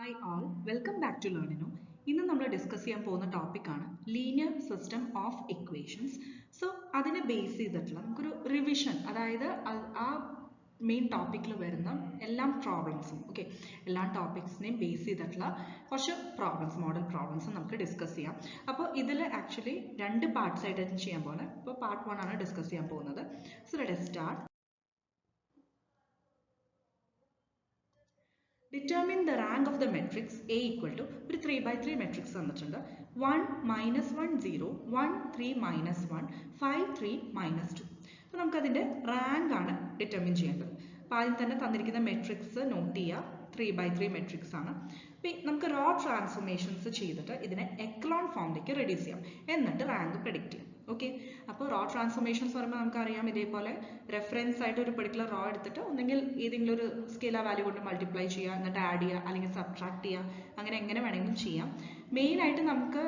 Hi all, welcome back to Learnino. ഇന്ന് നമ്മൾ discuss ചെയ്യാൻ പോകുന്ന ടോപ്പിക്കാണ് linear system of equations. So അതിനെ ബേസ് ചെയ്തിട്ടുള്ള നമുക്കൊരു റിവിഷൻ, അതായത് ആ മെയിൻ ടോപ്പിക്കിൽ വരുന്ന എല്ലാ പ്രോബ്ലംസും എല്ലാ ടോപ്പിക്സിനെയും ബേസ് ചെയ്തിട്ടുള്ള കുറച്ച് പ്രോബ്ലംസ്, മോഡൽ പ്രോബ്ലംസ് നമുക്ക് ഡിസ്കസ് ചെയ്യാം. അപ്പോൾ ഇതിൽ ആക്ച്വലി രണ്ട് പാർട്സ് ആയിട്ട് ചെയ്യാൻ പോകുന്നത്. ഇപ്പോൾ പാർട്ട് 1 ആണ് ഡിസ്കസ് ചെയ്യാൻ പോകുന്നത്. So let us start. Determine the rank of the matrix A equal to ഒരു 3x3 matrix തന്നിട്ടുണ്ട്. 1 minus 1 0 1 3 minus 1 5 3 minus 2. അപ്പോൾ നമുക്ക് അതിൻ്റെ റാങ്ക് ആണ് ഡിറ്റർമിൻ ചെയ്യേണ്ടത്. അപ്പോൾ ആദ്യം തന്നെ തന്നിരിക്കുന്ന മെട്രിക്സ് നോട്ട് ചെയ്യുക. 3x3 മെട്രിക്സ് ആണ്. അപ്പോൾ നമുക്ക് റോ ട്രാൻസ്ഫോർമേഷൻസ് ചെയ്തിട്ട് ഇതിനെ എക്ലോൺ ഫോമിലേക്ക് റെഡ്യൂസ് ചെയ്യാം, എന്നിട്ട് റാങ്ക് പ്രെഡിക്റ്റ് ചെയ്യാം. ഓക്കെ, അപ്പോൾ റോ ട്രാൻസ്ഫോർമേഷൻസ് പറയുമ്പോൾ നമുക്കറിയാം, ഇതേപോലെ റെഫറൻസ് ആയിട്ട് ഒരു പെർട്ടിക്കുലർ റോ എടുത്തിട്ട് ഒന്നെങ്കിൽ ഏതെങ്കിലും ഒരു സ്കെയിലാർ വാല്യൂ കൊണ്ട് മൾട്ടിപ്ലൈ ചെയ്യുക, എന്നിട്ട് ആഡ് ചെയ്യുക, അല്ലെങ്കിൽ സബ്ട്രാക്ട് ചെയ്യുക, അങ്ങനെ എങ്ങനെ വേണമെങ്കിലും ചെയ്യാം. മെയിനായിട്ട് നമുക്ക്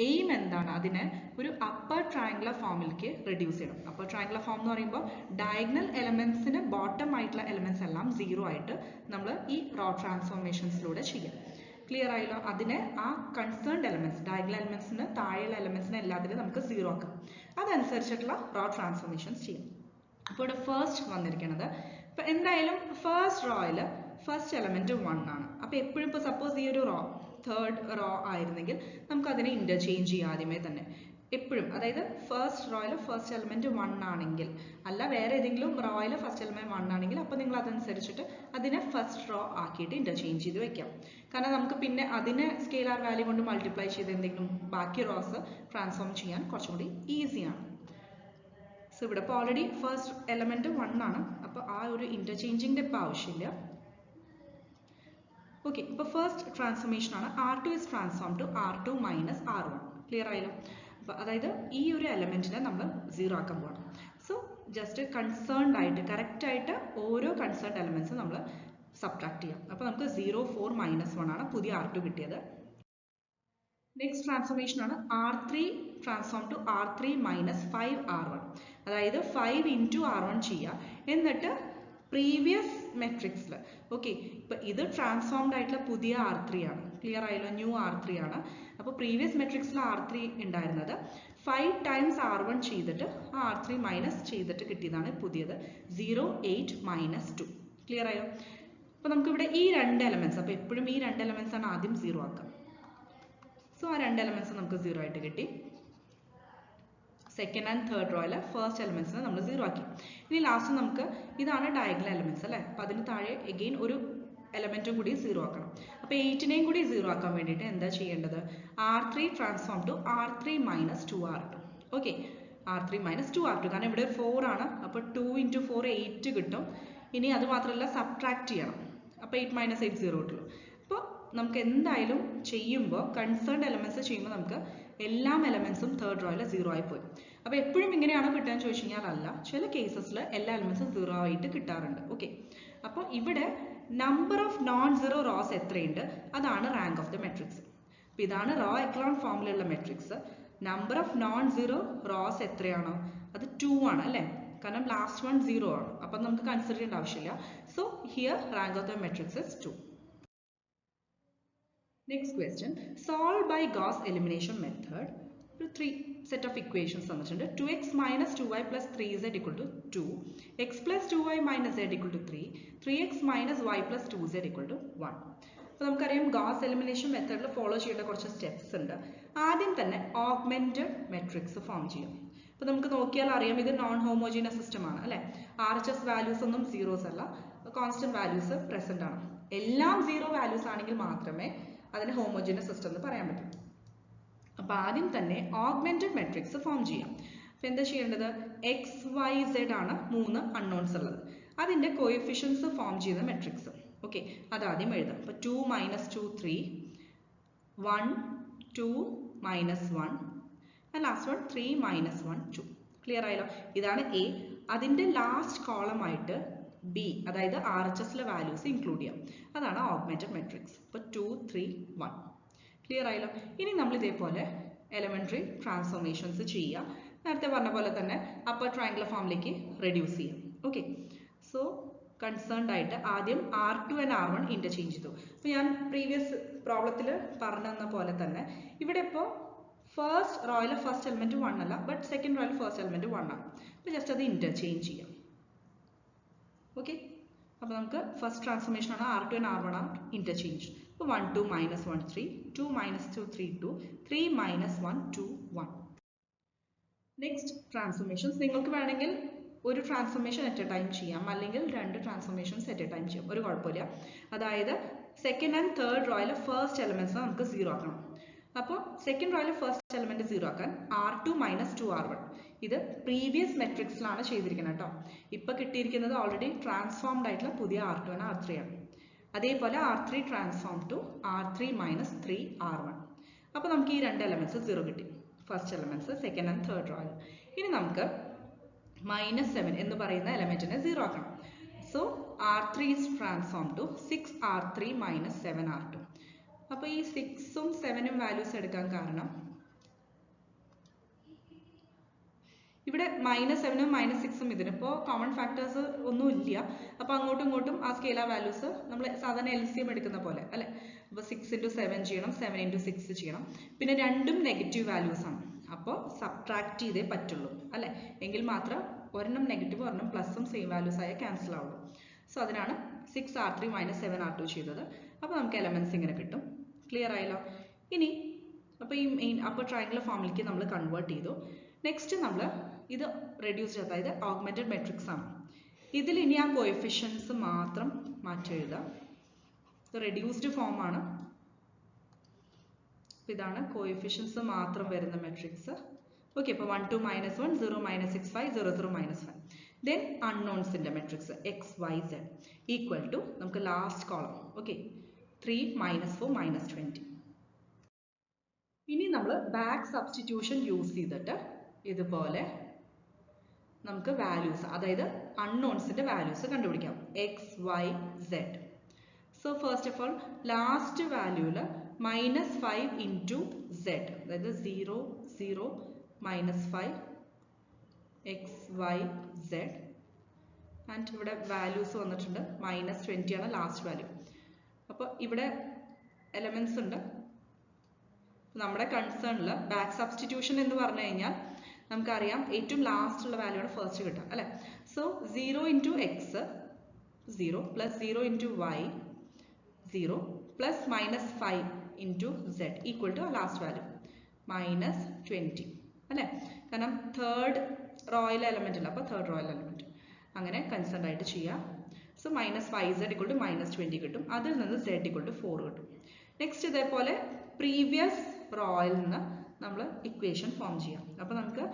എയിം എന്താണ്, അതിനെ ഒരു അപ്പർ ട്രയാങ്കുലർ ഫോമിലേക്ക് റെഡ്യൂസ് ചെയ്യണം. അപ്പർ ട്രയാങ്കുലർ ഫോം എന്ന് പറയുമ്പോൾ ഡയഗണൽ എലമെന്റ്സിന് ബോട്ടം ആയിട്ടുള്ള എലമെന്റ്സ് എല്ലാം 0 ആയിട്ട് നമ്മൾ ഈ റോ ട്രാൻസ്ഫോർമേഷൻസിലൂടെ ചെയ്യാം. ക്ലിയർ ആയല്ലോ? അതിനെ ആ കൺസേൺഡ് എലമെന്റ്സ്, ഡയഗണൽ എലമെന്റ്സിന് താഴെയുള്ള എലമെന്റ്സിനെ എല്ലാത്തിനും നമുക്ക് 0 ആക്കാം. അതനുസരിച്ചിട്ടുള്ള റോ ട്രാൻസ്ഫോർമേഷൻസ് ചെയ്യാം. അപ്പോൾ ഇവിടെ ഫസ്റ്റ് വന്നിരിക്കുന്നത്, ഇപ്പം എന്തായാലും ഫസ്റ്റ് റോയിൽ ഫസ്റ്റ് എലമെന്റ് 1 ആണ്. അപ്പോൾ എപ്പോഴും ഇപ്പോൾ സപ്പോസ് ഈ ഒരു റോ തേർഡ് റോ ആയിരുന്നെങ്കിൽ നമുക്ക് അതിനെ ഇന്റർചേഞ്ച് ചെയ്യാം ആദ്യമേ തന്നെ എപ്പോഴും. അതായത് ഫസ്റ്റ് റോയിൽ ഫസ്റ്റ് എലമെന്റ് 1 ആണെങ്കിൽ, അല്ല വേറെ ഏതെങ്കിലും റോയിൽ ഫസ്റ്റ് എലമെന്റ് 1 ആണെങ്കിൽ, അപ്പോൾ നിങ്ങൾ അതനുസരിച്ചിട്ട് അതിനെ ഫസ്റ്റ് റോ ആക്കിയിട്ട് ഇന്റർചേഞ്ച് ചെയ്ത് വെക്കാം. കാരണം നമുക്ക് പിന്നെ അതിനെ സ്കെയിലാർ വാല്യൂ കൊണ്ട് മൾട്ടിപ്ലൈ ചെയ്ത് എന്തെങ്കിലും ബാക്കി റോസ് ട്രാൻസ്ഫോം ചെയ്യാൻ കുറച്ചും കൂടി ഈസിയാണ്. സോ ഇവിടെ ഇപ്പോൾ ഓൾറെഡി ഫസ്റ്റ് എലമെന്റ് 1 ആണ്. അപ്പോൾ ആ ഒരു ഇന്റർചേഞ്ചിന്റെ ഇപ്പോൾ ആവശ്യമില്ല. ഓക്കെ, ഇപ്പോൾ ഫസ്റ്റ് ട്രാൻസ്ഫോർമേഷൻ ആണ് R2 is transformed to R2 minus R1. Clear ആയല്ലോ? അപ്പോൾ അതായത് ഈ ഒരു എലമെന്റിനെ നമ്മൾ 0 ആക്കാൻ പോകണം. സോ ജസ്റ്റ് കൺസേൺഡ് ആയിട്ട് കറക്റ്റ് ആയിട്ട് ഓരോ കൺസേൺഡ് എലമെന്റ്സും നമ്മൾ സബ്ട്രാക്ട് ചെയ്യാം. അപ്പോൾ നമുക്ക് 0 4 minus 1 ആണ് പുതിയ R2 കിട്ടിയത്. നെക്സ്റ്റ് ട്രാൻസ്ഫോർമേഷൻ ആണ് R3 transform to R3 minus 5 R1. അതായത് 5 into R1 ചെയ്യുക, എന്നിട്ട് പ്രീവിയസ് മെട്രിക്സിൽ ഇപ്പൊ ഇത് ട്രാൻസ്ഫോംഡ് ആയിട്ടുള്ള പുതിയ R3 ആണ്. ക്ലിയർ ആയല്ലോ? ന്യൂ R3 ആണ്. അപ്പോൾ പ്രീവിയസ് മെട്രിക്സിൽ R3 ഉണ്ടായിരുന്നത് 5 times R1 ചെയ്തിട്ട് ആ R3 മൈനസ് ചെയ്തിട്ട് കിട്ടിയതാണ് പുതിയത് 0 8 minus 2. ക്ലിയർ ആയോ? അപ്പോൾ നമുക്ക് ഇവിടെ ഈ രണ്ട് എലമെന്റ്സ്, അപ്പോൾ എപ്പോഴും ഈ രണ്ട് എലമെന്റ്സ് ആണ് ആദ്യം 0 ആക്കുക. സോ ആ രണ്ട് എലമെന്റ്സ് നമുക്ക് 0 ആയിട്ട് കിട്ടി. സെക്കൻഡ് ആൻഡ് തേർഡ് റോയിൽ ഫസ്റ്റ് എലമെന്റ്സിനെ നമ്മൾ 0 ആക്കി. ഇനി ലാസ്റ്റ് നമുക്ക് ഇതാണ് ഡയഗണൽ എലമെന്റ്സ് അല്ലേ? അപ്പോൾ അതിന് താഴെ എഗെയിൻ ഒരു എലമെന്റും കൂടി 0 ആക്കണം. അപ്പോൾ 8നെയും കൂടി 0 ആക്കാൻ വേണ്ടിയിട്ട് എന്താ ചെയ്യേണ്ടത്? R3 transform to R3 minus 2R2. Okay, R3 minus 2R2, കാരണം ഇവിടെ 4 ആണ്. അപ്പോൾ 2 into 4 8 കിട്ടും. ഇനി അത് മാത്രമല്ല സബ്ട്രാക്ട് ചെയ്യണം. അപ്പോൾ 8 minus 8 0 കിട്ടുള്ളൂ. അപ്പോൾ നമുക്ക് എന്തായാലും ചെയ്യുമ്പോൾ കൺസേൺഡ് എലമെന്റ്സ് ചെയ്യുമ്പോൾ നമുക്ക് എല്ലാ എലമെന്റ്സും തേർഡ് റോയിൽ 0 ആയി പോയി. അപ്പോൾ എപ്പോഴും ഇങ്ങനെയാണോ കിട്ടാൻ ചോദിച്ചു കഴിഞ്ഞാൽ അല്ല, ചില കേസസിൽ എല്ലാ എലമെന്റ്സും 0 ആയിട്ട് കിട്ടാറുണ്ട്. ഓക്കെ, അപ്പോൾ ഇവിടെ number of non zero rose എത്രയുണ്ട്, അതാണ് റാങ്ക് ഓഫ് ദ മെട്രിക്സ്. അപ്പോൾ ഇതാണ് റോ എക്ലോൺ ഫോമിലുള്ള matrix. Number of non zero rose എത്രയാണോ അത് 2 ആണ് അല്ലേ? കാരണം ലാസ്റ്റ് വൺ 0 ആണ്. അപ്പം നമുക്ക് കൺസിഡർ ചെയ്യേണ്ട ആവശ്യമില്ല. So here rank of the matrix is 2. Next question, solve by Gauss elimination method. 3 set of equations തന്നിട്ടുണ്ട്. 2x minus 2y plus 3z equal to 2, x plus 2y minus z equal to 3, 3x minus y plus 2z equal to 1. അപ്പോൾ നമുക്കറിയാം goes elimination മെത്തേഡിൽ follow ചെയ്യേണ്ട കുറച്ച് steps ഉണ്ട്. ആദ്യം തന്നെ augmented matrix form ചെയ്യും. അപ്പോൾ നമുക്ക് നോക്കിയാൽ അറിയാം, ഇത് നോൺ ഹോമോജീനസ് സിസ്റ്റം ആണ് അല്ലേ? RHS വാല്യൂസ് ഒന്നും സീറോസ് അല്ല, കോൺസ്റ്റന്റ് വാല്യൂസ് പ്രസന്റ് ആണ്. എല്ലാം 0 വാല്യൂസ് ആണെങ്കിൽ മാത്രമേ അതിന് ഹോമോജീനസ് സിസ്റ്റം എന്ന് പറയാൻ പറ്റും. അപ്പോൾ ആദ്യം തന്നെ ഓഗ്മെന്റഡ് മെട്രിക്സ് ഫോം ചെയ്യാം. അപ്പോൾ എന്താ ചെയ്യേണ്ടത്? എക്സ് വൈ സെഡ് ആണ് 3 അൺനോൺസ് ഉള്ളത്. അതിൻ്റെ കോഎഫിഷ്യൻസ് ഫോം ചെയ്ത മെട്രിക്സ്. ഓക്കെ, അതാദ്യം എഴുതാം. അപ്പോൾ 2 minus 2 3, 1 2 minus 1, and last one 3 minus 1 2. Clear ആയല്ലോ? ഇതാണ് എ. അതിൻ്റെ ലാസ്റ്റ് കോളം ആയിട്ട് ബി, അതായത് RHSലെ വാല്യൂസ് ഇൻക്ലൂഡ് ചെയ്യാം. അതാണ് ഓഗ്മെന്റഡ് മെട്രിക്സ്. അപ്പോൾ 2 3 1. ക്ലിയർ ആയല്ലോ? ഇനി നമ്മൾ ഇതേപോലെ എലമെന്ററി ട്രാൻസ്ഫോർമേഷൻസ് ചെയ്യുക. നേരത്തെ പറഞ്ഞ പോലെ തന്നെ അപ്പർ ട്രയാങ്കുലർ ഫോമിലേക്ക് റെഡ്യൂസ് ചെയ്യാം. ഓക്കെ, സോ കൺസേൺഡ് ആയിട്ട് ആദ്യം R2 and R1 ഇന്റർചേഞ്ച് ചെയ്തു. അപ്പോൾ ഞാൻ പ്രീവിയസ് പ്രോബ്ലത്തിൽ പറഞ്ഞ പോലെ തന്നെ ഇവിടെ ഇപ്പോൾ ഫസ്റ്റ് റോയിലെ ഫസ്റ്റ് എലിമെന്റ് 1 അല്ല, ബട്ട് സെക്കൻഡ് റോയിലെ ഫസ്റ്റ് എലിമെന്റ് 1 ആണ്. അപ്പോൾ ജസ്റ്റ് അത് ഇന്റർചേഞ്ച് ചെയ്യാം. ഓക്കെ, അപ്പോൾ നമുക്ക് ഫസ്റ്റ് ട്രാൻസ്ഫോർമേഷൻ ആണ് R2 and R1 are interchanged. അപ്പോൾ 1 2 minus 1 3, 2 minus 2 3 2, 3 minus 1 2 1. Next transformations നിങ്ങൾക്ക് വേണമെങ്കിൽ ഒരു ട്രാൻസ്ഫോർമേഷൻ അറ്റ് എ ടൈം ചെയ്യാം, അല്ലെങ്കിൽ രണ്ട് ട്രാൻസ്ഫോർമേഷൻസ് അറ്റ് എ ടൈം ചെയ്യാം, ഒരു കുഴപ്പമില്ല. അതായത് സെക്കൻഡ് ആൻഡ് തേർഡ് റോയിലെ ഫസ്റ്റ് എലിമെന്റ്സ് നമുക്ക് 0 ആക്കണം. അപ്പോൾ സെക്കൻഡ് റോയിലെ ഫസ്റ്റ് എലിമെന്റ് 0 ആക്കാൻ R2 minus 2R1. ഇത് പ്രീവിയസ് മെട്രിക്സിലാണ് ചെയ്തിരിക്കുന്നത് കേട്ടോ. ഇപ്പോൾ കിട്ടിയിരിക്കുന്നത് ഓൾറെഡി ട്രാൻസ്ഫോംഡ് ആയിട്ടുള്ള പുതിയ R2 and R3 ആണ്. അതേപോലെ R3 transform to R3 minus 3R1. അപ്പോൾ നമുക്ക് ഈ രണ്ട് എലിമെന്റ്സ് 0 കിട്ടി, first elements second and third റോയിൽ. ഇനി നമുക്ക് -7 എന്ന് പറയുന്ന എലിമെന്റിനെ 0 ആക്കണം. So R3 is transformed to 6R3 minus 7R2. അപ്പോൾ ഈ 6ഉം 7ഉം വാല്യൂസ് എടുക്കാൻ കാരണം ഇവിടെ -7ഉം -6ഉം ഇതിനിപ്പോൾ കോമൺ ഫാക്ടേഴ്സ് ഒന്നും ഇല്ല. അപ്പോൾ അങ്ങോട്ടും ഇങ്ങോട്ടും ആ സ്കെയിലാർ വാല്യൂസ് നമ്മൾ സാധാരണ LCM എടുക്കുന്ന പോലെ അല്ലേ. അപ്പോൾ 6 into 7 ചെയ്യണം, 7 into 6 ചെയ്യണം. പിന്നെ രണ്ടും നെഗറ്റീവ് വാല്യൂസ് ആണ്, അപ്പോൾ സബ്ട്രാക്ട് ചെയ്തേ പറ്റുള്ളൂ അല്ലേ. എങ്കിൽ മാത്രം ഒരെണ്ണം നെഗറ്റീവ് ഒരെണ്ണം പ്ലസും സെയിം വാല്യൂസ് ആയ ക്യാൻസൽ ആവുള്ളൂ. സോ അതിനാണ് 6R3 minus 7R2 ചെയ്തത്. അപ്പോൾ നമുക്ക് എലമെന്റ്സ് ഇങ്ങനെ കിട്ടും. ക്ലിയർ ആയല്ലോ. ഇനി അപ്പോൾ ഈ മെയിൻ അപ്പോൾ ട്രയാംഗുലർ ഫോമിലേക്ക് നമ്മൾ കൺവേർട്ട് ചെയ്തു. നെക്സ്റ്റ് നമ്മൾ ഇത് റെഡ്യൂസ്ഡ്, അതായത് ഓഗ്മെന്റഡ് മെട്രിക്സ് ആണ്. ഇതിൽ ഇനി ആ കോഎഫിഷ്യൻസ് മാത്രം മാറ്റി എഴുതാം. ഇത് റെഡ്യൂസ്ഡ് ഫോം ആണ്. ഇതാണ് കോഎഫിഷ്യൻസ് മാത്രം വരുന്ന മെട്രിക്സ്. ഓക്കെ, അപ്പോൾ 1 2 minus 1 0 minus 6 5 0 0 minus 5. ദെൻ അൺനോൺസിന്റെ matrix x y z equal to നമുക്ക് last column. Okay, 3 minus 4 minus 20. ഇനി നമ്മൾ ബാക്ക് സബ്സ്റ്റിറ്റ്യൂഷൻ യൂസ് ചെയ്തിട്ട് ഇതുപോലെ നമുക്ക് വാല്യൂസ്, അതായത് അൺനോൺസിന്റെ വാല്യൂസ് കണ്ടുപിടിക്കാം. x y z. So first of all last വാല്യൂല് -5 into z, അതായത് 0 0 minus 5 x y z. And ഇവിടെ വാല്യൂസ് വന്നിട്ടുണ്ട് -20 ആണ് ലാസ്റ്റ് വാല്യൂ. അപ്പോൾ ഇവിടെ എലമെന്റ്സ് ഉണ്ട്. നമ്മുടെ കൺസേണിൽ ബാക്ക് സബ്സ്റ്റിറ്റ്യൂഷൻ എന്ന് പറഞ്ഞു കഴിഞ്ഞാൽ നമുക്കറിയാം ഏറ്റവും ലാസ്റ്റ് ഉള്ള വാല്യൂ ആണ് ഫസ്റ്റ് കിട്ടുക അല്ലേ. So 0 into x 0 plus 0 into y 0 plus -5 into z equal to last value -20 അല്ലേ. കാരണം തേർഡ് റോയൽ എലമെന്റ് ഇല്ല, അപ്പോൾ തേർഡ് റോയൽ എലമെന്റ് അങ്ങനെ കൺസേൺഡ് ആയിട്ട് ചെയ്യാം. സോ -5z equal to -20 കിട്ടും. അതിൽ നിന്ന് z equal to 4 കിട്ടും. നെക്സ്റ്റ് ഇതേപോലെ പ്രീവിയസ് റോയിൽ നിന്ന് നമ്മൾ ഇക്വേഷൻ ഫോം ചെയ്യാം. അപ്പോൾ നമുക്ക്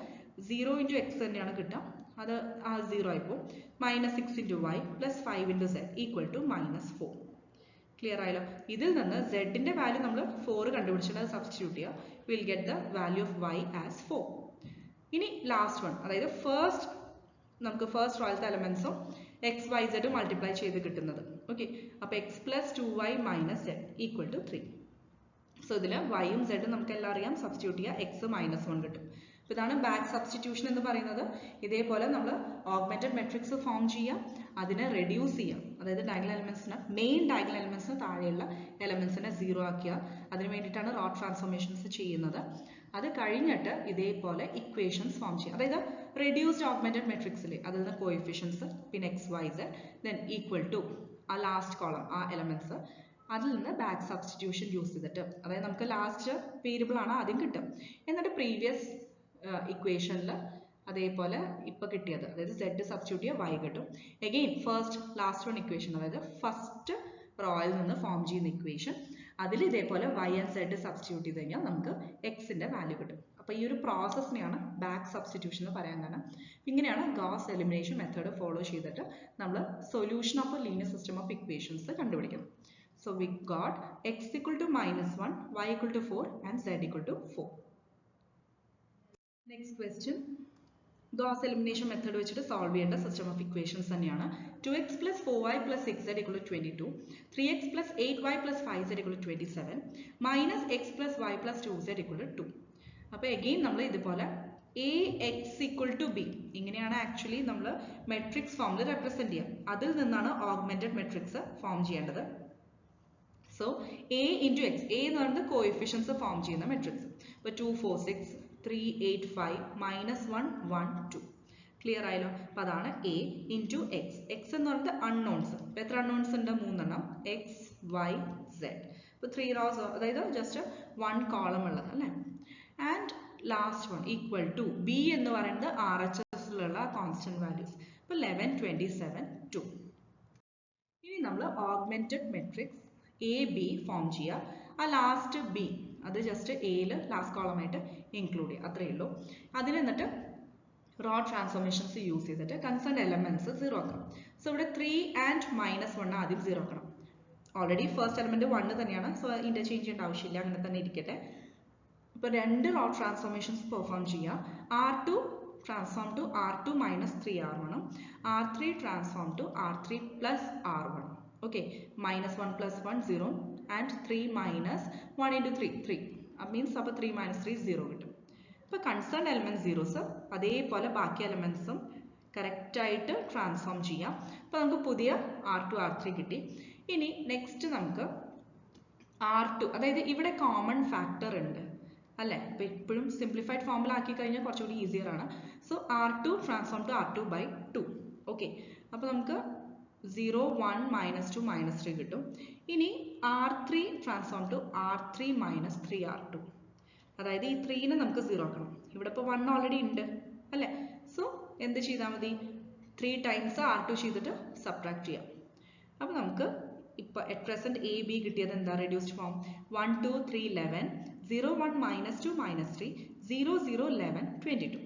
0 into x തന്നെയാണ് കിട്ടുക, അത് ആ 0 ആയിപ്പോൾ -6 into y plus 5 into z equal to -4. Clear ആയല്ലോ. ഇതിൽ നിന്ന് z-ന്റെ വാല്യൂ നമ്മൾ 4 കണ്ടുപിടിച്ചിട്ട് അത് സബ്സ്റ്റിറ്റ്യൂട്ട് ചെയ്യുക. Will get the value of y as 4. ഇനി ലാസ്റ്റ് വൺ, അതായത് നമുക്ക് ഫസ്റ്റ് റോയിലത്തെ എലമെന്റ്സും x y z മൾട്ടിപ്ലൈ ചെയ്ത് കിട്ടുന്നത്. ഓക്കെ, അപ്പോൾ x plus 2y minus z equal to 3. So ഇതിൽ വൈയും സെഡും നമുക്ക് എല്ലാം അറിയാം, സബ്സ്റ്റിറ്റ്യൂട്ട് ചെയ്യുക, എക്സ് -1 കിട്ടും. അപ്പോൾ ഇതാണ് ബാക്ക് സബ്സ്റ്റിറ്റ്യൂഷൻ എന്ന് പറയുന്നത്. ഇതേപോലെ നമ്മൾ ഓഗ്മെന്റഡ് മെട്രിക്സ് ഫോം ചെയ്യാം, അതിനെ റെഡ്യൂസ് ചെയ്യാം, അതായത് ഡയഗണൽ എലമെന്റ്സിന് മെയിൻ ഡയഗണൽ എലമെന്റ്സിന് താഴെയുള്ള എലമെന്റ്സിനെ 0 ആക്കുക. അതിന് വേണ്ടിയിട്ടാണ് റോഡ് ട്രാൻസ്ഫോർമേഷൻസ് ചെയ്യുന്നത്. അത് കഴിഞ്ഞിട്ട് ഇതേപോലെ ഇക്വേഷൻസ് ഫോം ചെയ്യാം, അതായത് റെഡ്യൂസ്ഡ് ഓഗ്മെന്റഡ് മെട്രിക്സിൽ അതിൽ നിന്ന് കോഎഫിഷ്യൻസ് പിന്നെ x y z then equal to ആ ലാസ്റ്റ് കോളം ആ എലമെന്റ്സ്, അതിൽ നിന്ന് ബാക്ക് സബ്സ്റ്റിറ്റ്യൂഷൻ യൂസ് ചെയ്തിട്ട്, അതായത് നമുക്ക് ലാസ്റ്റ് വേരിയബിൾ ആണ് ആദ്യം കിട്ടും, എന്നിട്ട് പ്രീവിയസ് ഇക്വേഷനിൽ അതേപോലെ ഇപ്പോൾ കിട്ടിയത്, അതായത് z സബ്സ്റ്റിറ്റ്യൂട്ട് ചെയ്യുക y കിട്ടും. Again first last one equation, അതായത് ഫസ്റ്റ് റോയിൽ നിന്ന് ഫോം ചെയ്യുന്ന ഇക്വേഷൻ, അതിൽ ഇതേപോലെ y ആൻഡ് z സബ്സ്റ്റിറ്റ്യൂട്ട് ചെയ്ത് കഴിഞ്ഞാൽ നമുക്ക് x-ന്റെ വാല്യൂ കിട്ടും. അപ്പോൾ ഈ ഒരു പ്രോസസ്സിനെയാണ് ബാക്ക് സബ്സ്റ്റിറ്റ്യൂഷൻ എന്ന് പറയാൻ കാരണം. ഇങ്ങനെയാണ് ഗോസ് എലിമിനേഷൻ മെത്തേഡ് ഫോളോ ചെയ്തിട്ട് നമ്മൾ solution of A linear system of equations കണ്ടുപിടിക്കുന്നത്. So we got x equal to -1, y equal to 4 and z equal to 4. Next question. Gauss elimination method വെച്ചിട്ട് solve ചെയ്യേണ്ട system of equations തന്നെയാണ്. 2x plus 4y plus 6z equal to 22, 3x plus 8y plus 5z equal to 27, minus x plus y plus 2z equal to 2. അപ്പോൾ again നമ്മൾ ഇതുപോലെ A x equal to B ഇങ്ങനെയാണ് actually നമ്മൾ matrix ഫോമിൽ represent ചെയ്യുക. അതിൽ നിന്നാണ് augmented matrix form ചെയ്യേണ്ടത്. So A into x, A എന്ന് പറയുന്നത് കോഎഫിഷ്യൻസ് ഫോം ചെയ്യുന്ന മെട്രിക്സ്. ഇപ്പോൾ 2 4 6 3 8 5 -1 1 2. ക്ലിയർ ആയല്ലോ? അപ്പോൾ അതാണ് എ ഇൻറ്റു എക്സ്. എക്സ് എന്ന് പറയുന്നത് അൺനോൺസ്. ഇപ്പോൾ എത്ര അൺനോൺസ് ഉണ്ട്? 3 എണ്ണം. X Y z. ഇപ്പോൾ 3 റോസ്, അതായത് ജസ്റ്റ് 1 കോളം ഉള്ളത് അല്ലേ. And last one equal to B എന്ന് പറയുന്നത് RHSലുള്ള കോൺസ്റ്റന്റ് വാല്യൂസ്. ഇപ്പോൾ 11 27 2. ഇനി നമ്മൾ augmented matrix A B form ചെയ്യുക. ആ ലാസ്റ്റ് ബി അത് ജസ്റ്റ് എയിൽ ലാസ്റ്റ് കോളമായിട്ട് ഇൻക്ലൂഡ് ചെയ്യുക, അത്രയേ ഉള്ളൂ. അതിന് എന്നിട്ട് റോ ട്രാൻസ്ഫോർമേഷൻസ് യൂസ് ചെയ്തിട്ട് കൺസേൺ എലമെന്റ്സ് 0 ആക്കണം. സോ ഇവിടെ 3 ആൻഡ് -1 ആദ്യം 0 ആക്കണം. ഓൾറെഡി ഫസ്റ്റ് എലമെന്റ് 1 തന്നെയാണ്, സോ ഇന്റർചേഞ്ച് ചെയ്യേണ്ട ആവശ്യമില്ല, അങ്ങനെ തന്നെ ഇരിക്കട്ടെ. ഇപ്പോൾ 2 റോ ട്രാൻസ്ഫോർമേഷൻസ് പെർഫോം ചെയ്യുക. R2 transform to R2 - 3R1, R3 transform to R3 + R1. Okay, -1 + 1 0 and 3 - 1 into 3 3. That means അപ്പോൾ 3 - 3 0 കിട്ടും. ഇപ്പോൾ കൺസേൺ എലമെന്റ് സീറോസ് അതേപോലെ ബാക്കി എലമെന്റ്സും കറക്റ്റ് ആയിട്ട് ട്രാൻസ്ഫോം ചെയ്യാം. അപ്പോൾ നമുക്ക് പുതിയ R2 R3 കിട്ടി. ഇനി നെക്സ്റ്റ് നമുക്ക് R2, അതായത് ഇവിടെ കോമൺ ഫാക്ടർ ഉണ്ട് അല്ലേ. അപ്പോൾ എപ്പോഴും സിംപ്ലിഫൈഡ് ഫോമിലാക്കി കഴിഞ്ഞാൽ കുറച്ചുകൂടി ഈസിയർ ആണ്. So R2 transform to R2 / 2. Okay, അപ്പോൾ നമുക്ക് 0 1 -2 -3 കിട്ടും. ഇനി R3 transform to R3 - 3R2, അതായത് ഈ 3നെ നമുക്ക് 0 ആക്കണം. ഇവിടെ ഇപ്പോൾ 1 ഓൾറെഡി ഉണ്ട് അല്ലേ. സോ എന്ത് ചെയ്താൽ മതി? 3 ടൈംസ് R2 ചെയ്തിട്ട് സബ്ട്രാക്ട് ചെയ്യാം. അപ്പോൾ നമുക്ക് ഇപ്പോൾ അറ്റ് പ്രസന്റ് എ ബി കിട്ടിയത് എന്താ? Reduced form 1 2 3 11 0 1 -2 -3 0 0 11 22.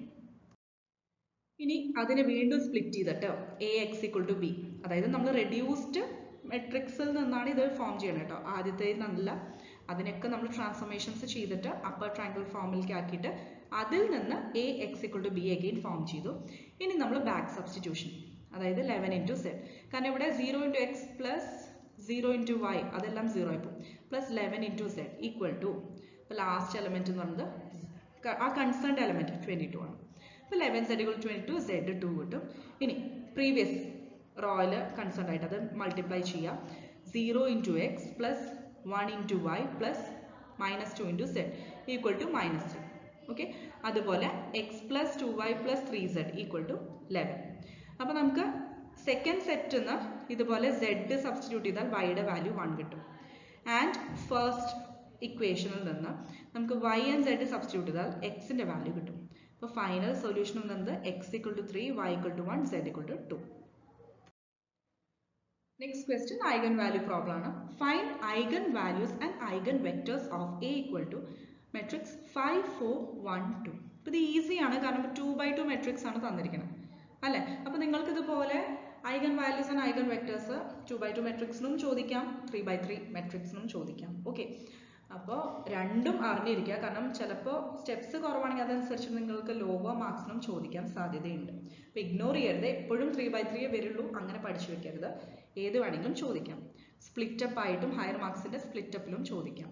ഇനി അതിനെ വീണ്ടും സ്പ്ലിറ്റ് ചെയ്തിട്ട് A x equal to B, അതായത് നമ്മൾ റെഡ്യൂസ്ഡ് മെട്രിക്സിൽ നിന്നാണ് ഇത് ഫോം ചെയ്യണം കേട്ടോ, ആദ്യത്തെ നല്ല. അതിനൊക്കെ നമ്മൾ ട്രാൻസ്ഫോർമേഷൻസ് ചെയ്തിട്ട് അപ്പർ ട്രയാങ്കിൾ ഫോമിലേക്ക് ആക്കിയിട്ട് അതിൽ നിന്ന് A x equal to B again form ചെയ്തു. ഇനി നമ്മൾ ബാക്ക് സബ്സ്റ്റിറ്റ്യൂഷൻ, അതായത് 11 into z, കാരണം ഇവിടെ 0 into x plus 0 into y അതെല്ലാം 0 ആയിപ്പോൾ, plus 11 into z equal to, ഇപ്പോൾ ലാസ്റ്റ് എലമെന്റ് എന്ന് പറയുന്നത് ആ കൺസേൺഡ് എലമെന്റ് 22 ആണ്. അപ്പോൾ 11 z = 22, z 2 കിട്ടും. ഇനി പ്രീവിയസ് റോയിൽ കൺസേൺഡ് ആയിട്ട് അത് മൾട്ടിപ്ലൈ ചെയ്യാം. 0 into x plus 1 into y plus -2 into z equal to -3. Okay, അതുപോലെ x plus 2y plus 3z equal to 11. അപ്പോൾ നമുക്ക് സെക്കൻഡ് സെറ്റിൽ നിന്ന് ഇതുപോലെ z സബ്സ്റ്റിറ്റ്യൂട്ട് ചെയ്താൽ y-യുടെ വാല്യൂ 1 കിട്ടും. ആൻഡ് ഫസ്റ്റ് ഇക്വേഷനിൽ നിന്ന് നമുക്ക് y ആൻഡ് z സബ്സ്റ്റിറ്റ്യൂട്ട് ചെയ്താൽ x-ന്റെ വാല്യൂ കിട്ടും. അപ്പോൾ ഫൈനൽ സൊല്യൂഷൻ എന്നത് x = 3, y = 1, z = 2. Next question eigen value problem ആണ്. Find eigen values and eigen vectors of A = matrix 5 4 1 2. അപ്പോൾ ഇത് ഈസിയാണ്, കാരണം 2 × 2 മെട്രിക്സ് ആണ് തന്നിരിക്കുന്നത് അല്ലേ. അപ്പോൾ നിങ്ങൾക്ക് ഇതുപോലെ eigen values and eigen vectors 2 × 2 മെട്രിക്സിനും ചോദിക്കാം, 3 × 3 മെട്രിക്സിനും ചോദിക്കാം. ഓക്കെ, അപ്പോൾ രണ്ടും അറിഞ്ഞിരിക്കുക, കാരണം ചിലപ്പോൾ സ്റ്റെപ്സ് കുറവാണെങ്കിൽ അതനുസരിച്ച് നിങ്ങൾക്ക് ലോവർ മാർക്സിനും ചോദിക്കാൻ സാധ്യതയുണ്ട്. അപ്പോൾ ഇഗ്നോർ ചെയ്യരുത്, എപ്പോഴും 3 × 3 വരുള്ളൂ അങ്ങനെ പഠിച്ചു വെക്കരുത്, ഏത് വേണമെങ്കിലും ചോദിക്കാം. സ്പ്ലിറ്റപ്പ് ആയിട്ടും ഹയർ മാർക്സിന്റെ സ്പ്ലിറ്റപ്പിലും ചോദിക്കാം.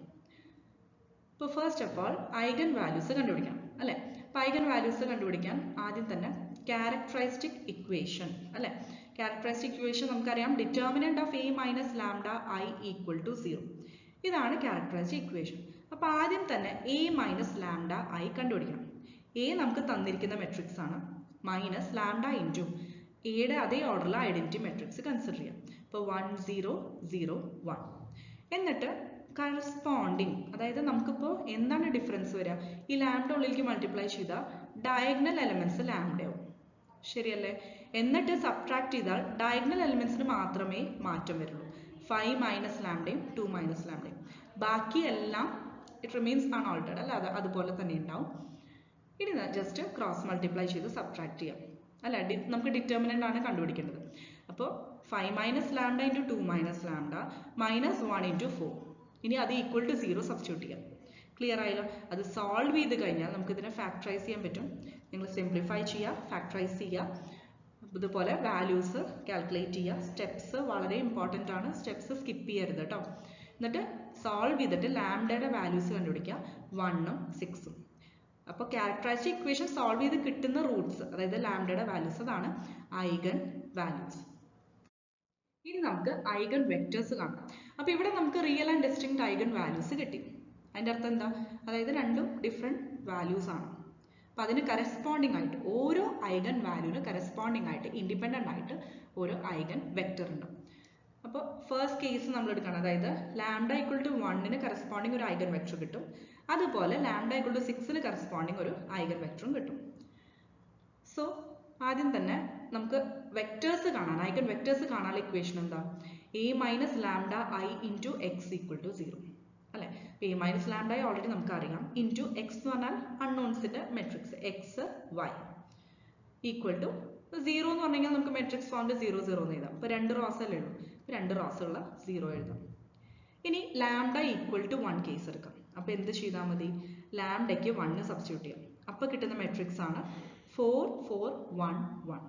ഇപ്പോൾ first of all eigen values കണ്ടുപിടിക്കാം അല്ലേ. അപ്പോൾ ഐഗൻ വാല്യൂസ് കണ്ടുപിടിക്കാൻ ആദ്യം തന്നെ ക്യാരക്ടറിസ്റ്റിക് ഇക്വേഷൻ അല്ലേ. ക്യാരക്ടറിസ്റ്റിക് ഇക്വേഷൻ നമുക്കറിയാം, ഡിറ്റർമിനന്റ് ഓഫ് a - λ I = 0. ഇതാണ് ക്യാരക്ടറിസ്റ്റിക് ഇക്വേഷൻ. അപ്പോൾ ആദ്യം തന്നെ a - λ I കണ്ടുപിടിക്കണം. a നമുക്ക് തന്നിരിക്കുന്ന മെട്രിക്സ് ആണ്, മൈനസ് λ ഇൻറ്റു എയുടെ അതേ ഓർഡറിൽ ഐഡന്റിറ്റി മെട്രിക്സ് കൺസിഡർ ചെയ്യാം. ഇപ്പോൾ 1 0 0 1. എന്നിട്ട് കറസ്പോണ്ടിങ്, അതായത് നമുക്കിപ്പോൾ എന്താണ് ഡിഫറൻസ് വരിക? ഈ ലാംഡ ഉള്ളിലേക്ക് മൾട്ടിപ്ലൈ ചെയ്താൽ ഡയഗണൽ എലമെന്റ്സ് ലാംഡയാവും, ശരിയല്ലേ. എന്നിട്ട് സബ്ട്രാക്ട് ചെയ്താൽ ഡയഗണൽ എലമെന്റ്സിന് മാത്രമേ മാറ്റം വരുള്ളൂ. 5 - λയും 2 - λയും, ബാക്കിയെല്ലാം ഇറ്റ് റിമെയിൻസ് അൺആൾട്ടേർഡ് അല്ല, അതുപോലെ തന്നെ ഉണ്ടാവും. ഇനി ജസ്റ്റ് ക്രോസ് മൾട്ടിപ്ലൈ ചെയ്ത് സബ്ട്രാക്ട് ചെയ്യാം അല്ല, നമുക്ക് ഡിറ്റർമിനന്റ് ആണ് കണ്ടുപിടിക്കേണ്ടത്. അപ്പോൾ 5 - λ × 2 - λ -1 × 4. ഇനി അത് ഈക്വൽ ടു 0 സബ്സ്റ്റിറ്റ്യൂട്ട് ചെയ്യാം. ക്ലിയർ ആയല്ലോ. അത് സോൾവ് ചെയ്ത് കഴിഞ്ഞാൽ നമുക്ക് ഇതിനെ ഫാക്ടറൈസ് ചെയ്യാൻ പറ്റും. നിങ്ങൾ സിംപ്ലിഫൈ ചെയ്യുക, ഫാക്ടറൈസ് ചെയ്യുക, ഇതുപോലെ വാല്യൂസ് കാൽക്കുലേറ്റ് ചെയ്യുക. സ്റ്റെപ്സ് വളരെ ഇമ്പോർട്ടൻ്റ് ആണ്, സ്റ്റെപ്സ് സ്കിപ്പ് ചെയ്യരുത് കേട്ടോ. എന്നിട്ട് സോൾവ് ചെയ്തിട്ട് ലാംഡയുടെ വാല്യൂസ് കണ്ടുപിടിക്കുക, 1ഉം 6ഉം. അപ്പോൾ ക്യാരക്ടറിസ്റ്റിക് ഇക്വേഷൻ സോൾവ് ചെയ്ത് കിട്ടുന്ന റൂട്ട്സ്, അതായത് ലാംഡയുടെ വാല്യൂസ്, അതാണ് ഐഗൺ വാല്യൂസ്. ഇനി നമുക്ക് ഐഗൺ വെക്ടേഴ്സ് കാണാം. അപ്പോൾ ഇവിടെ നമുക്ക് real and distinct eigen values കിട്ടി. അതിൻ്റെ അർത്ഥം എന്താ? അതായത് രണ്ടും ഡിഫറെൻറ്റ് വാല്യൂസ് ആണ്. അപ്പോൾ അതിന് കറസ്പോണ്ടിങ് ആയിട്ട് ഓരോ ഐഗൺ വാല്യൂവിന് കറസ്പോണ്ടിങ് ആയിട്ട് ഇൻഡിപെൻഡൻ്റ് ആയിട്ട് ഒരു ഐഗൺ വെക്ടർ ഉണ്ട്. അപ്പോൾ ഫസ്റ്റ് കേസ് നമ്മൾ എടുക്കണം, അതായത് ലാംഡ ഈക്വൽ ടു 1ന് കറസ്പോണ്ടിങ് ഒരു ഐഗൺ വെക്ടർ കിട്ടും. അതുപോലെ ലാംഡ ഈക്വൽ ടു 6ന് കറസ്പോണ്ടിങ് ഒരു ഐഗൺ വെക്ടറും കിട്ടും. സോ ആദ്യം തന്നെ നമുക്ക് വെക്ടേഴ്സ് കാണാൻ, ഐഗൺ വെക്ടേഴ്സ് കാണാനുള്ള ഇക്വേഷൻ എന്താ? a minus lambda I into X equal to 0 അല്ലേ? a minus lambda I already നമുക്ക് അറിയാം. ഇൻറ്റു എക്സ് എന്ന് പറഞ്ഞാൽ അൺനോൺസിന്റെ matrix X Y equal to 0 എന്ന് പറഞ്ഞാൽ നമുക്ക് മെട്രിക്സ് ഫോമിൽ 0 0 എന്ന് എഴുതാം. അപ്പോൾ 2 റോസ് അല്ലേ ഉള്ളൂ, 2 റോസ് ഉള്ള 0 എഴുതാം. ഇനി ലാംഡ ഈക്വൽ ടു 1 കേസ് എടുക്കാം. അപ്പോൾ എന്ത് ചെയ്താൽ മതി? ലാംഡയ്ക്ക് 1 സബ്സ്റ്റിറ്റ്യൂട്ട് ചെയ്യാം. അപ്പോൾ കിട്ടുന്ന മെട്രിക്സ് ആണ് 4 4 1 1.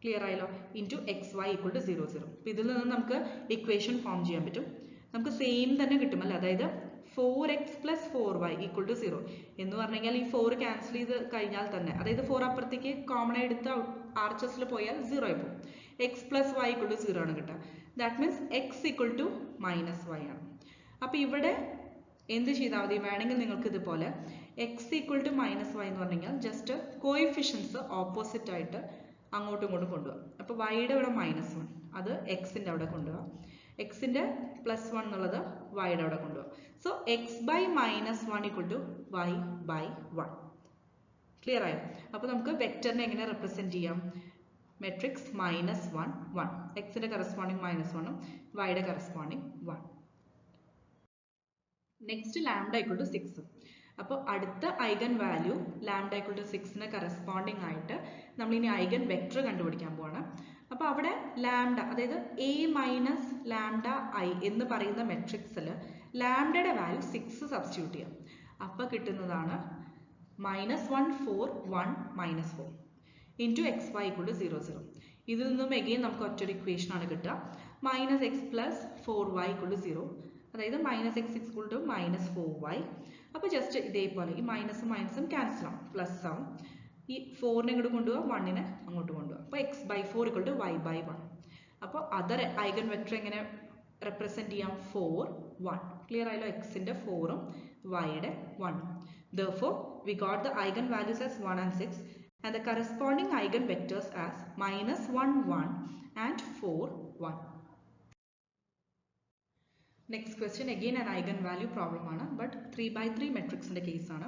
ക്ലിയർ ആയല്ലോ? Into x Y equal to 0 0. അപ്പോൾ ഇതിൽ നിന്ന് നമുക്ക് ഇക്വേഷൻ ഫോം ചെയ്യാൻ പറ്റും. നമുക്ക് സെയിം തന്നെ കിട്ടുമല്ലോ, അതായത് 4x plus 4y equal to 0 എന്ന് പറഞ്ഞു കഴിഞ്ഞാൽ ഈ 4 ക്യാൻസൽ ചെയ്ത് കഴിഞ്ഞാൽ തന്നെ, അതായത് 4 അപ്പുറത്തേക്ക് കോമൺ ആയി എടുത്ത് ആർച്ചസിൽ പോയാൽ 0 ആയി പോകും. X plus y equal to 0 ആണ് കിട്ടുക. That means x equal to minus y ആണ്. അപ്പോൾ ഇവിടെ എന്ത് ചെയ്താൽ മതി? വേണമെങ്കിൽ നിങ്ങൾക്ക് ഇതുപോലെ x equal to minus y എന്ന് പറഞ്ഞു കഴിഞ്ഞാൽ ജസ്റ്റ് കോയിഫിഷ്യൻസ് ഓപ്പോസിറ്റ് ആയിട്ട് അങ്ങോട്ടും ഇങ്ങോട്ടും കൊണ്ടുപോകാം. അപ്പോൾ വൈയുടെ ഇവിടെ -1 അത് എക്സിൻ്റെ അവിടെ കൊണ്ടുപോകാം, എക്സിൻ്റെ +1 എന്നുള്ളത് വൈയുടെ അവിടെ കൊണ്ടുപോകാം. So x by -1 equal to y by 1. Clear ആയോ? അപ്പോൾ നമുക്ക് വെക്ടറിനെ എങ്ങനെ റെപ്രസെൻറ്റ് ചെയ്യാം? മെട്രിക്സ് -1 1, എക്സിൻ്റെ കറസ്പോണ്ടിങ് -1ഉം വൈയുടെ corresponding 1. Next lambda equal to 6. അപ്പോൾ അടുത്ത eigen value lambda equal to 6ന് കറസ്പോണ്ടിങ് ആയിട്ട് നമ്മൾ ഇനി ഐഗൺ വെക്ടർ കണ്ടുപിടിക്കാൻ പോവാണ്. അപ്പോൾ അവിടെ ലാംഡ, അതായത് a മൈനസ് ലാംഡ ഐ എന്ന് പറയുന്ന മെട്രിക്സിൽ ലാംഡയുടെ വാല്യൂ 6 സബ്സ്റ്റിറ്റ്യൂട്ട് ചെയ്യാം. അപ്പോൾ കിട്ടുന്നതാണ് -1 4 1 -4 into x Y equal to 0 0. ഇതിൽ നിന്നും എഗെയിൻ നമുക്ക് ഒറ്റൊരു ഇക്വേഷൻ ആണ് കിട്ടുക, -x plus 4y equal to 0, അതായത് -x ഈക്വൽ ടു -4y. അപ്പോൾ ജസ്റ്റ് ഇതേപോലെ ഈ മൈനസും മൈനസും ക്യാൻസൽ ആവും, പ്ലസ് ആവും. ഈ 4നെ ഇങ്ങോട്ട് കൊണ്ടുപോകാം, 1നെ അങ്ങോട്ട് കൊണ്ടുപോകാം. അപ്പോൾ x by 4 equal to y by 1. അപ്പോൾ അതർ ഐഗൺ വെക്ടർ എങ്ങനെ റെപ്രസെൻറ്റ് ചെയ്യാം? 4 1. ക്ലിയർ ആയല്ലോ? എക്സിൻ്റെ 4ഉം വൈയുടെ 1. Therefore we got the eigen values as 1 and 6 and the corresponding eigen vectors as -1 1 and 4 1. Next question, again an eigenvalue problem ആണ്, but 3x3 മെട്രിക്സിന്റെ case ആണ്.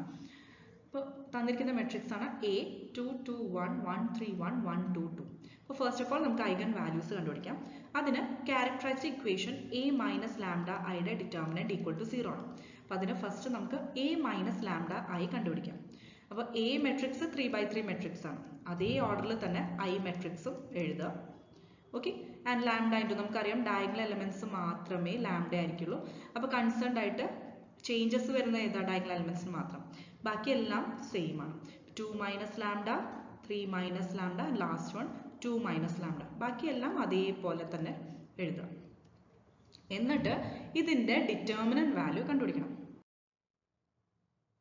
അപ്പോൾ തന്നിരിക്കുന്ന മെട്രിക്സ് ആണ് a 2 2 1 1 3 1 1 2 2. അപ്പോൾ ഫസ്റ്റ് ഓഫ് ഓൾ നമുക്ക് ഐഗൺ വാല്യൂസ് കണ്ടുപിടിക്കാം. അതിന് characteristic equation a minus lambda ഐയുടെ ഡിറ്റർമിനന്റ് ഈക്വൽ ടു 0 ആണ്. അപ്പോൾ അതിന് ഫസ്റ്റ് നമുക്ക് a മൈനസ് ലാംഡ ഐ കണ്ടുപിടിക്കാം. അപ്പോൾ a മെട്രിക്സ് 3x3 മെട്രിക്സ് ആണ്, അതേ ഓർഡറിൽ തന്നെ i മെട്രിക്സും എഴുതുക. ഓക്കെ, ആൻഡ് ലാംഡ ഇൻറ്റു നമുക്കറിയാം ഡയഗണൽ എലമെന്റ്സ് മാത്രമേ ലാംഡ ആയിരിക്കുള്ളൂ. അപ്പോൾ കൺസേൺഡ് ആയിട്ട് ചേഞ്ചസ് വരുന്ന ഏതാ? ഡയഗണൽ എലമെന്റ്സിന് മാത്രം, ബാക്കിയെല്ലാം സെയിം ആണ്. 2 minus lambda 3 minus lambda and last one 2 minus lambda, ബാക്കിയെല്ലാം അതേപോലെ തന്നെ എഴുതുക. എന്നിട്ട് ഇതിൻ്റെ ഡിറ്റർമിനന്റ് വാല്യൂ കണ്ടുപിടിക്കണം.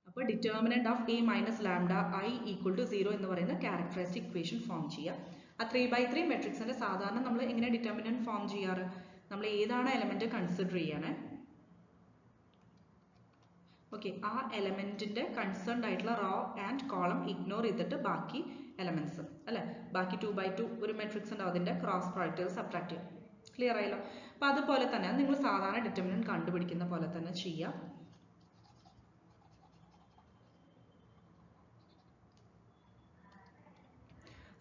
അപ്പോൾ determinant of a minus lambda I equal to 0 എന്ന് പറയുന്ന ക്യാരക്ടറിസ്റ്റിക് ഇക്വേഷൻ ഫോം ചെയ്യുക. ആ 3x3 മെട്രിക്സിന്റെ സാധാരണ നമ്മൾ എങ്ങനെ ഡിറ്റർമിനന്റ് ഫോം ചെയ്യാറ്? നമ്മൾ ഏതാണ് എലമെന്റ് കൺസിഡർ ചെയ്യണേ, ഓക്കെ, ആ എലമെന്റിന്റെ കൺസേൺഡ് ആയിട്ടുള്ള റോ ആൻഡ് കോളം ഇഗ്നോർ ചെയ്തിട്ട് ബാക്കി എലമെന്റ്സ് അല്ലെ, ബാക്കി 2x2 ഒരു മെട്രിക്സ് ഉണ്ടാവും, അതിന്റെ ക്രോസ് പ്രോഡക്റ്റ് സബ്ട്രാക്ട് ചെയ്യാം. ക്ലിയർ ആയല്ലോ? അപ്പൊ അതുപോലെ തന്നെ നിങ്ങൾ സാധാരണ ഡിറ്റർമിനന്റ് കണ്ടുപിടിക്കുന്ന പോലെ തന്നെ ചെയ്യാം.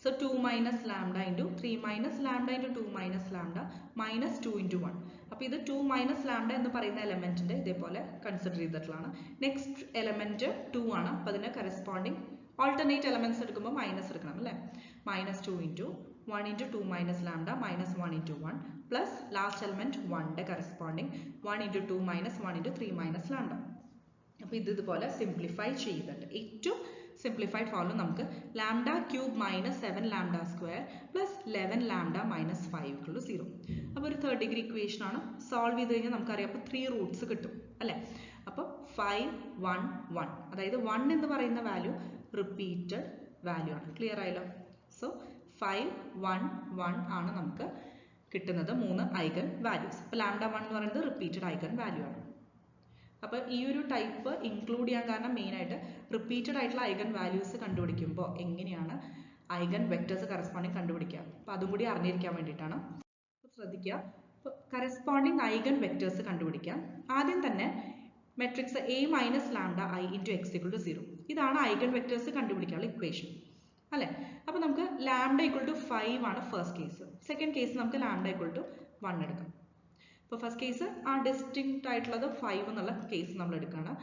So 2 minus lambda into 3 minus lambda into 2 minus lambda minus 2 into 1. അപ്പോൾ ഇത് 2 minus lambda എന്ന് പറയുന്ന എലമെന്റിന്റെ ഇതേപോലെ കൺസിഡർ ചെയ്തിട്ടുള്ളതാണ്. നെക്സ്റ്റ് എലമെന്റ് 2 ആണ്. അപ്പോൾ അതിന്റെ കറസ്പോണ്ടിങ് ഓൾട്ടർനേറ്റ് എലമെന്റ്സ് എടുക്കുമ്പോൾ മൈനസ് എടുക്കണം അല്ലേ. -2 into 1 into 2 minus lambda minus 1 into 1 plus last element 1ന്റെ corresponding 1 into 2 minus 1 into 3 minus lambda. അപ്പോൾ ഇതുപോലെ സിംപ്ലിഫൈ ചെയ്തിട്ട് ഏറ്റവും സിംപ്ലിഫൈഡ് ഫോമിൽ നമുക്ക് lambda cube minus 7 lambda square plus 11 lambda minus 5 = 0. അപ്പോൾ ഒരു തേർഡ് ഡിഗ്രി ഇക്വേഷൻ ആണ്. സോൾവ് ചെയ്ത് കഴിഞ്ഞാൽ നമുക്കറിയാം അപ്പോൾ 3 റൂട്ട്സ് കിട്ടും അല്ലേ. അപ്പോൾ 5 1 1, അതായത് 1 എന്ന് പറയുന്ന വാല്യൂ റിപ്പീറ്റഡ് വാല്യൂ ആണ്. ക്ലിയർ ആയല്ലോ? സോ 5 1 1 ആണ് നമുക്ക് കിട്ടുന്നത് 3 ഐഗൺ വാല്യൂസ്. അപ്പോൾ λ1 എന്ന് പറയുന്നത് റിപ്പീറ്റഡ് ഐഗൺ വാല്യൂ ആണ്. അപ്പോൾ ഈ ഒരു ടൈപ്പ് ഇൻക്ലൂഡ് ചെയ്യാൻ കാരണം മെയിനായിട്ട് റിപ്പീറ്റഡ് ആയിട്ടുള്ള ഐഗൺ വാല്യൂസ് കണ്ടുപിടിക്കുമ്പോൾ എങ്ങനെയാണ് ഐഗൺ വെക്ടേഴ്സ് കറസ്പോണ്ടിങ് കണ്ടുപിടിക്കുക, അപ്പോൾ അതും കൂടി അറിഞ്ഞിരിക്കാൻ വേണ്ടിയിട്ടാണ്. ശ്രദ്ധിക്കുക, ഇപ്പോൾ കറസ്പോണ്ടിങ് ഐഗൺ വെക്ടേഴ്സ് കണ്ടുപിടിക്കാം. ആദ്യം തന്നെ matrix A minus lambda I into X equal to 0, ഇതാണ് ഐഗൺ വെക്ടേഴ്സ് കണ്ടുപിടിക്കാനുള്ള ഇക്വേഷൻ അല്ലേ. അപ്പോൾ നമുക്ക് ലാംഡ ഈക്വൽ ടു 5 ആണ് ഫസ്റ്റ് കേസ്. സെക്കൻഡ് കേസ് നമുക്ക് ലാംഡ ഈക്വൽ ടു 1 എടുക്കാം. ഇപ്പോൾ ഫസ്റ്റ് കേസ് ആ ഡിസ്റ്റിങ്ക്റ്റ് ആയിട്ടുള്ളത് 5 എന്നുള്ള കേസ് നമ്മൾ എടുക്കുകയാണ്.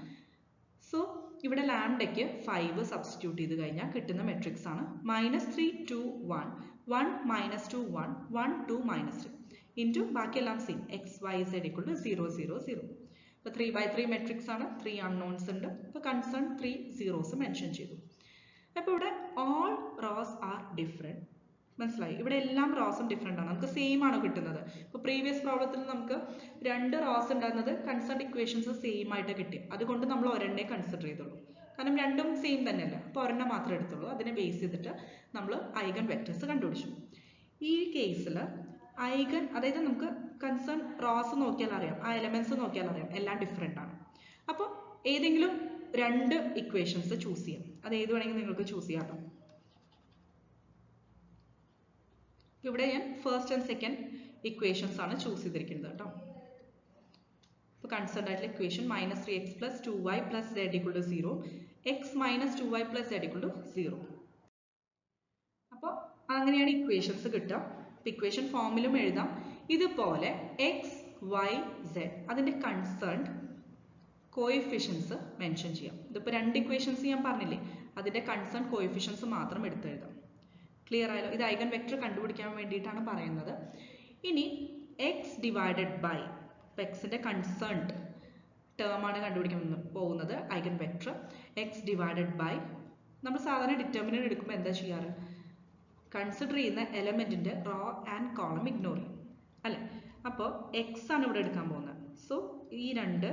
സോ ഇവിടെ ലാംഡയ്ക്ക് 5 സബ്സ്റ്റിറ്റ്യൂട്ട് ചെയ്ത് കഴിഞ്ഞാൽ കിട്ടുന്ന മെട്രിക്സ് ആണ് -3 2 1 1 -2 1 1 2 -3 ഇൻറ്റു ബാക്കിയെല്ലാം same x Y z equal to 0 0 0. ഇപ്പോൾ 3/3 മെട്രിക്സ് ആണ്, 3 അൺനോൺസ് ഉണ്ട്. ഇപ്പോൾ കൺസേൺ 3 സീറോസ് മെൻഷൻ ചെയ്തു. അപ്പോൾ ഇവിടെ ഓൾ റോസ് ആർ ഡിഫറെൻറ്റ്. മനസ്സിലായി? ഇവിടെ എല്ലാം റോസും ഡിഫറെൻ്റ് ആണ്, നമുക്ക് സെയിം ആണ് കിട്ടുന്നത്. ഇപ്പോൾ പ്രീവിയസ് പ്രോബ്ലത്തിൽ നമുക്ക് 2 റോസ് ഉണ്ടായിരുന്നത് കൺസേൺ ഇക്വേഷൻസ് സെയിം ആയിട്ട് കിട്ടി, അതുകൊണ്ട് നമ്മൾ ഒരെണ്ണേ കൺസിഡർ ചെയ്തുള്ളൂ. കാരണം രണ്ടും സെയിം തന്നെയല്ല, അപ്പോൾ ഒരെണ്ണം മാത്രമേ എടുത്തുള്ളൂ. അതിനെ ബേസ് ചെയ്തിട്ട് നമ്മൾ ഐഗൺ വെക്ടേഴ്സ് കണ്ടുപിടിച്ചു. ഈ കേസിൽ ഐഗൺ, അതായത് നമുക്ക് കൺസേൺ റോസ് നോക്കിയാൽ അറിയാം, ആ എലമെന്റ്സ് നോക്കിയാൽ അറിയാം എല്ലാം ഡിഫറെൻ്റ് ആണ്. അപ്പോൾ ഏതെങ്കിലും 2 ഇക്വേഷൻസ് ചൂസ് ചെയ്യാം. അത് ഏത് വേണമെങ്കിൽ നിങ്ങൾക്ക് ചൂസ് ചെയ്യാം. ഇവിടെ ഞാൻ ഫസ്റ്റ് ആൻഡ് സെക്കൻഡ് ഇക്വേഷൻസ് ആണ് ചൂസ് ചെയ്തിരിക്കുന്നത് കേട്ടോ. ഇപ്പോൾ കൺസേൺ ആയിട്ടുള്ള equation -3x + 2y + z = 0, x - 2y + z = 0. അപ്പോൾ അങ്ങനെയാണ് ഇക്വേഷൻസ് കിട്ടുക. ഇക്വേഷൻ ഫോമിലും എഴുതാം. ഇതുപോലെ എക്സ് വൈ സെഡ് അതിൻ്റെ കൺസേൺഡ് കോഎഫിഷ്യൻസ് മെൻഷൻ ചെയ്യാം. ഇതിപ്പോൾ 2 ഇക്വേഷൻസ് ഞാൻ പറഞ്ഞില്ലേ, അതിൻ്റെ കൺസേൺ കോഎഫിഷ്യൻസ് മാത്രം എടുത്തെഴുതാം. ക്ലിയർ ആയല്ലോ? ഇത് ഐഗൺ വെക്ടർ കണ്ടുപിടിക്കാൻ വേണ്ടിയിട്ടാണ് പറയുന്നത്. ഇനി എക്സ് ഡിവൈഡഡ് ബൈ, എക്സിൻ്റെ കൺസേൺഡ് ടേം ആണ് കണ്ടുപിടിക്കാൻ പോകുന്നത് eigen vector. X divided by, നമ്മൾ സാധാരണ ഡിറ്റർമിനന്റ് എടുക്കുമ്പോൾ എന്താ ചെയ്യാറ്? കൺസിഡർ ചെയ്യുന്ന എലമെന്റിന്റെ റോ ആൻഡ് കോളം ഇഗ്നോർ ചെയ്യും അല്ലേ. അപ്പോൾ എക്സ് ആണ് ഇവിടെ എടുക്കാൻ പോകുന്നത്. സോ ഈ 2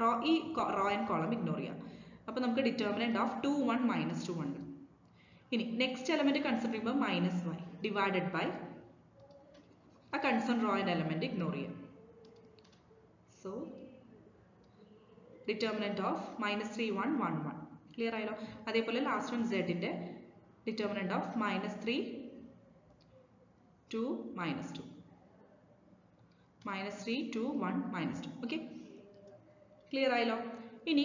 റോ ആൻഡ് കോളം ഇഗ്നോർ ചെയ്യാം. അപ്പോൾ നമുക്ക് ഡിറ്റർമിനന്റ് ഓഫ് 2 1 -2 ഉണ്ട്. ഇനി നെക്സ്റ്റ് എലമെന്റ് കൺസിഡർ ചെയ്യുമ്പോൾ -y ഡിവൈഡഡ് ബൈ ആ concern row and element ignore ചെയ്യാം. So determinant of -3 1 1 1. ക്ലിയർ ആയല്ലോ? അതേപോലെ ലാസ്റ്റ് വൺ സെഡിന്റെ ഡിറ്റർമിനന്റ് ഓഫ് -3 2 -2 -3 2 1 -2. ഓക്കെ, ക്ലിയർ ആയല്ലോ? ഇനി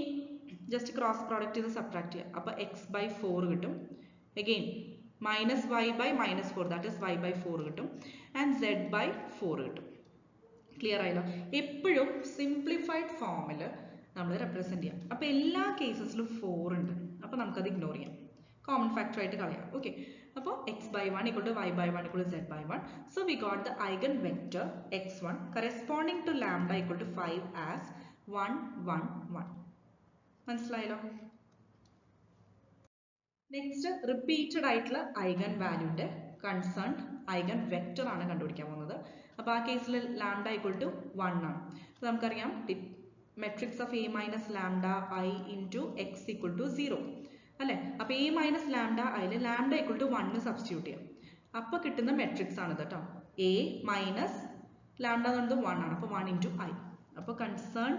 ജസ്റ്റ് ക്രോസ് പ്രോഡക്റ്റ് ചെയ്ത് സബ്ട്രാക്ട് ചെയ്യാം. അപ്പോൾ x/4 കിട്ടും. Again -y/-4, that is y/4 കിട്ടും. ആൻഡ് z/4 കിട്ടും. ക്ലിയർ ആയല്ലോ? എപ്പോഴും സിംപ്ലിഫൈഡ് ഫോമിൽ നമ്മൾ റെപ്രസെന്റ് ചെയ്യാം. അപ്പോൾ എല്ലാ കേസസിലും 4 ഉണ്ട്. അപ്പോൾ നമുക്കത് ഇഗ്നോർ ചെയ്യാം, കോമൺ ഫാക്ടർ ആയിട്ട് കളയാം. ഓക്കെ, അപ്പോൾ x/1 = y/1 = z/1. So we got the eigen vector x1 corresponding to lambda = 5 as 1 1 1. മനസ്സിലായല്ലോ? നെക്സ്റ്റ് റിപ്പീറ്റഡ് ആയിട്ടുള്ള ഐഗൺ വാല്യൂന്റെ കൺസേൺഡ് ഐഗൺ വെക്ടർ ആണ് കണ്ടുപിടിക്കാൻ പോകുന്നത്. അപ്പോൾ ആ കേസിൽ ലാംഡ = 1 ആണ്. അപ്പോൾ നമുക്കറിയാം matrix of A - lambda I into X = 0 അല്ലേ. അപ്പോൾ A - ലാംഡ അതിൽ ലാംഡ = 1 സബ്സ്റ്റിറ്റ്യൂട്ട് ചെയ്യാം. അപ്പോൾ കിട്ടുന്ന മെട്രിക്സ് ആണ് കേട്ടോ. A - ലാംഡ എന്ന് പറയുന്നത് 1 ആണ്. അപ്പോൾ 1 ഇൻറ്റു I. അപ്പോൾ കൺസേൺ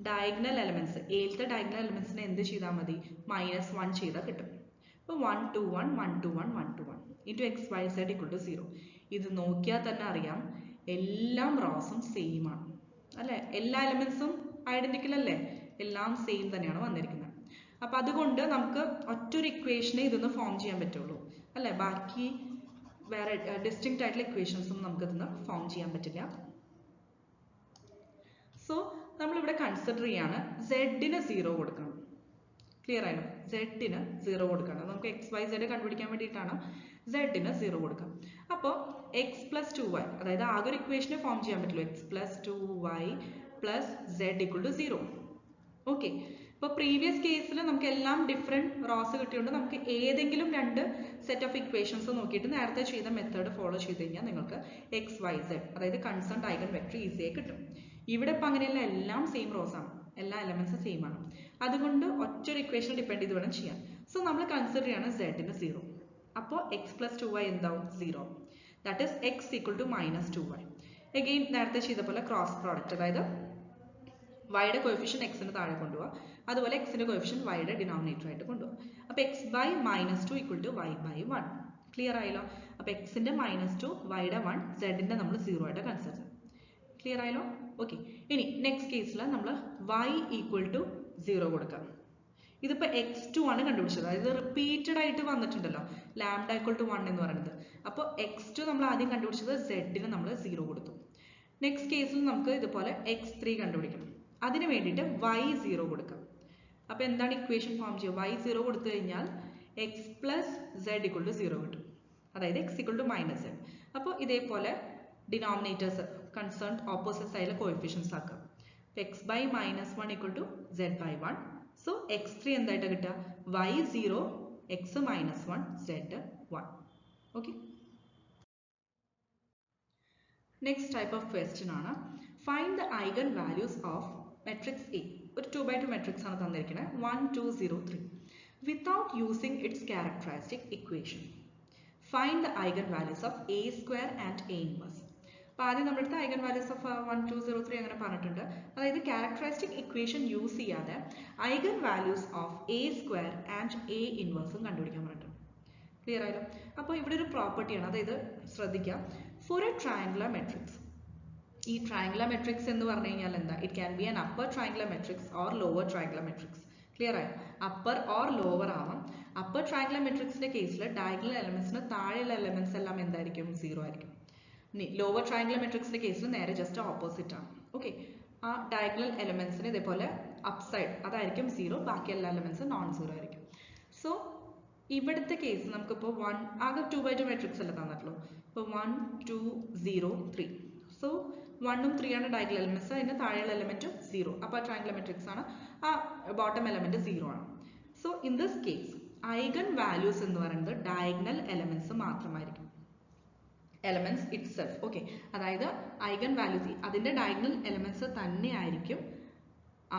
ഡയഗണൽ എലമെന്റ്സ്, എയിലത്തെ ഡയഗണൽ എലമെന്റ്സിനെ എന്ത് ചെയ്താൽ മതി? -1 ചെയ്താൽ കിട്ടും. അപ്പോൾ 1 2 1 1 2 1 1 2 1 ഇൻറ്റു എക്സ് വൈ സെഡ് = 0. ഇത് നോക്കിയാൽ തന്നെ അറിയാം എല്ലാം റോസും സെയിം ആണ് അല്ലേ. എല്ലാ എലമെന്റ്സും ഐഡന്റിക്കൽ അല്ലേ, എല്ലാം സെയിം തന്നെയാണ് വന്നിരിക്കുന്നത്. അപ്പോൾ അതുകൊണ്ട് നമുക്ക് ഒറ്റൊരു ഇക്വേഷനെ ഇതൊന്ന് ഫോം ചെയ്യാൻ പറ്റുള്ളൂ അല്ലേ. ബാക്കി വേറെ ഡിസ്റ്റിങ്ക്റ്റ് ആയിട്ടുള്ള ഇക്വേഷൻസും നമുക്ക് ഇതൊന്ന് ഫോം ചെയ്യാൻ പറ്റില്ല. സോ നമ്മളിവിടെ കൺസിഡർ ചെയ്യാണ് സെഡിന് 0 കൊടുക്കണം. ക്ലിയർ ആയല്ലോ? സെഡിന് 0 കൊടുക്കണം. നമുക്ക് എക്സ് വൈ സെഡ് കണ്ടുപിടിക്കാൻ വേണ്ടിയിട്ടാണ് സെഡിന് 0 കൊടുക്കാം. അപ്പോൾ എക്സ് + 2y, അതായത് ആകെ ഒരു ഇക്വേഷനെ ഫോം ചെയ്യാൻ പറ്റുള്ളൂ. X + 2y + z = 0. ഓക്കെ, ഇപ്പോൾ പ്രീവിയസ് കേസിൽ നമുക്ക് എല്ലാം ഡിഫറെൻറ്റ് റോസ് കിട്ടിയോണ്ട് നമുക്ക് ഏതെങ്കിലും 2 സെറ്റ് ഓഫ് ഇക്വേഷൻസ് നോക്കിയിട്ട് നേരത്തെ ചെയ്ത മെത്തേഡ് ഫോളോ ചെയ്ത് കഴിഞ്ഞാൽ നിങ്ങൾക്ക് എക്സ് വൈ സെഡ്, അതായത് കൺസേൺഡ് ഐഗൺ വെക്ടർ ഈസിയായി കിട്ടും. ഇവിടെ ഇപ്പം അങ്ങനെയല്ല, എല്ലാം സെയിം റോസ് ആണ്. എല്ലാ എലമെന്റ്സും സെയിം ആണ്. അതുകൊണ്ട് ഒറ്റൊരു ഇക്വേഷൻ ഡിപ്പെൻഡ് ചെയ്ത് വേണം ചെയ്യാൻ. സോ നമ്മൾ കൺസിഡർ ചെയ്യാണ് z ന് 0. അപ്പോൾ x പ്ലസ് 2y എന്താവും 0. That is x equal to minus 2y. Again നേരത്തെ ചെയ്ത പോലെ ക്രോസ് പ്രോഡക്റ്റ്, അതായത് വൈയുടെ കോഎഫിഷ്യന്റ് എക്സിന് താഴെ കൊണ്ടുപോവുക, അതുപോലെ എക്സിന്റെ കോഎഫിഷ്യന്റ് വൈയുടെ ഡിനോമിനേറ്റർ ആയിട്ട് കൊണ്ടുപോകുക. അപ്പോൾ x by minus 2 equal to y by 1. Clear ആയല്ലോ? അപ്പോൾ എക്സിന്റെ -2 വൈയുടെ 1 z-ന്റെ നമ്മൾ 0 ആയിട്ട് കൺസിഡർ ചെയ്യും. ക്ലിയർ ആയല്ലോ? ഓക്കെ. ഇനി നെക്സ്റ്റ് കേസിൽ നമ്മൾ y ഈക്വൽ ടു 0 കൊടുക്കാം. ഇതിപ്പോൾ x2 ആണ് കണ്ടുപിടിച്ചത്, അതായത് റിപ്പീറ്റഡ് ആയിട്ട് വന്നിട്ടുണ്ടല്ലോ ലാംഡ ഈക്വൽ ടു 1 എന്ന് പറയുന്നത്. അപ്പോൾ x2 നമ്മൾ ആദ്യം കണ്ടുപിടിച്ചത് z-ന് നമ്മൾ 0 കൊടുത്തു. നെക്സ്റ്റ് കേസിൽ നമുക്ക് ഇതുപോലെ x3 കണ്ടുപിടിക്കണം. അതിന് വേണ്ടിയിട്ട് y 0 കൊടുക്കാം. അപ്പോൾ എന്താണ് ഇക്വേഷൻ ഫോം ചെയ്യുക? y 0 കൊടുത്തു കഴിഞ്ഞാൽ x plus z equal to 0 കിട്ടും, അതായത് x equal to minus z. അപ്പോൾ ഇതേപോലെ ഡിനോമിനേറ്റേഴ്സ് കൺസേൺഡ് ഓപ്പോസിറ്റ് സൈഡിലെ കോഎഫിഷ്യൻസ് ആക്കാം. x by minus 1 equal to z by 1. So x3 എന്തായിട്ട് കിട്ടുക? y 0 x minus 1 z 1. Okay. Next type of question ആണ് find the eigen values of matrix A. ഒരു 2x2 matrix ആണ് തന്നിരിക്കുന്നത് 1 2 0 3 without using its characteristic equation. Find the eigen values of A square and A inverse. അപ്പോൾ ആദ്യം നമ്മുടെ അടുത്ത് eigen values of 1 2 0 3 അങ്ങനെ പറഞ്ഞിട്ടുണ്ട്. അതായത് ക്യാരക്ടറിസ്റ്റിക് ഇക്വേഷൻ യൂസ് ചെയ്യാതെ eigen values of A square and A ഇൻവേഴ്സും കണ്ടുപിടിക്കാൻ പറഞ്ഞിട്ടുണ്ട്. ക്ലിയർ ആയല്ലോ? അപ്പോൾ ഇവിടെ ഒരു പ്രോപ്പർട്ടിയാണ്, അതായത് ശ്രദ്ധിക്കുക, ഫോർ എ ട്രയാങ്കുലർ മെട്രിക്സ്. ഈ ട്രയാങ്കുലർ മെട്രിക്സ് എന്ന് പറഞ്ഞു കഴിഞ്ഞാൽ എന്താ? It can be an upper triangular matrix or lower triangular matrix. Clear ആയോ? അപ്പർ ഓർ ലോവർ ആവാം. അപ്പർ ട്രയാങ്കുലർ മെട്രിക്സിന്റെ കേസിൽ ഡയഗണൽ എലമെന്റ്സിന് താഴെയുള്ള എലമെന്റ്സ് എല്ലാം എന്തായിരിക്കും? 0 ആയിരിക്കും. ലോവർ ട്രയാങ്കുലർ മെട്രിക്സിന്റെ കേസിൽ നേരെ ജസ്റ്റ് ഓപ്പോസിറ്റ് ആണ്. ഓക്കെ. ആ ഡയഗണൽ എലമെന്റ്സിന് ഇതേപോലെ അപ്സൈഡ് അതായിരിക്കും 0, ബാക്കി എല്ലാ എലമെന്റ്സും നോൺ 0 ആയിരിക്കും. സോ ഇവിടുത്തെ കേസ് നമുക്കിപ്പോൾ 1 ആകെ 2x2 മെട്രിക്സ് അല്ല തന്നിട്ടുള്ളൂ. ഇപ്പോൾ 1 2 0 3. സോ 1 ഉം 3 ആണ് ഡയഗണൽ എലമെന്റ്സ്, അതിന് താഴെയുള്ള എലമെന്റും 0. അപ്പോൾ ട്രയാങ്കുലർ മെട്രിക്സ് ആണ്, ആ ബോട്ടം എലമെന്റ് 0 ആണ്. So in this case eigen values എന്ന് പറയുന്നത് ഡയഗണൽ എലമെന്റ്സ് മാത്രമായിരിക്കും. Elements itself. ഓക്കെ. അതായത് ഐഗൺ വാല്യൂസ് അതിന്റെ ഡയഗണൽ എലമെന്റ്സ് തന്നെ ആയിരിക്കും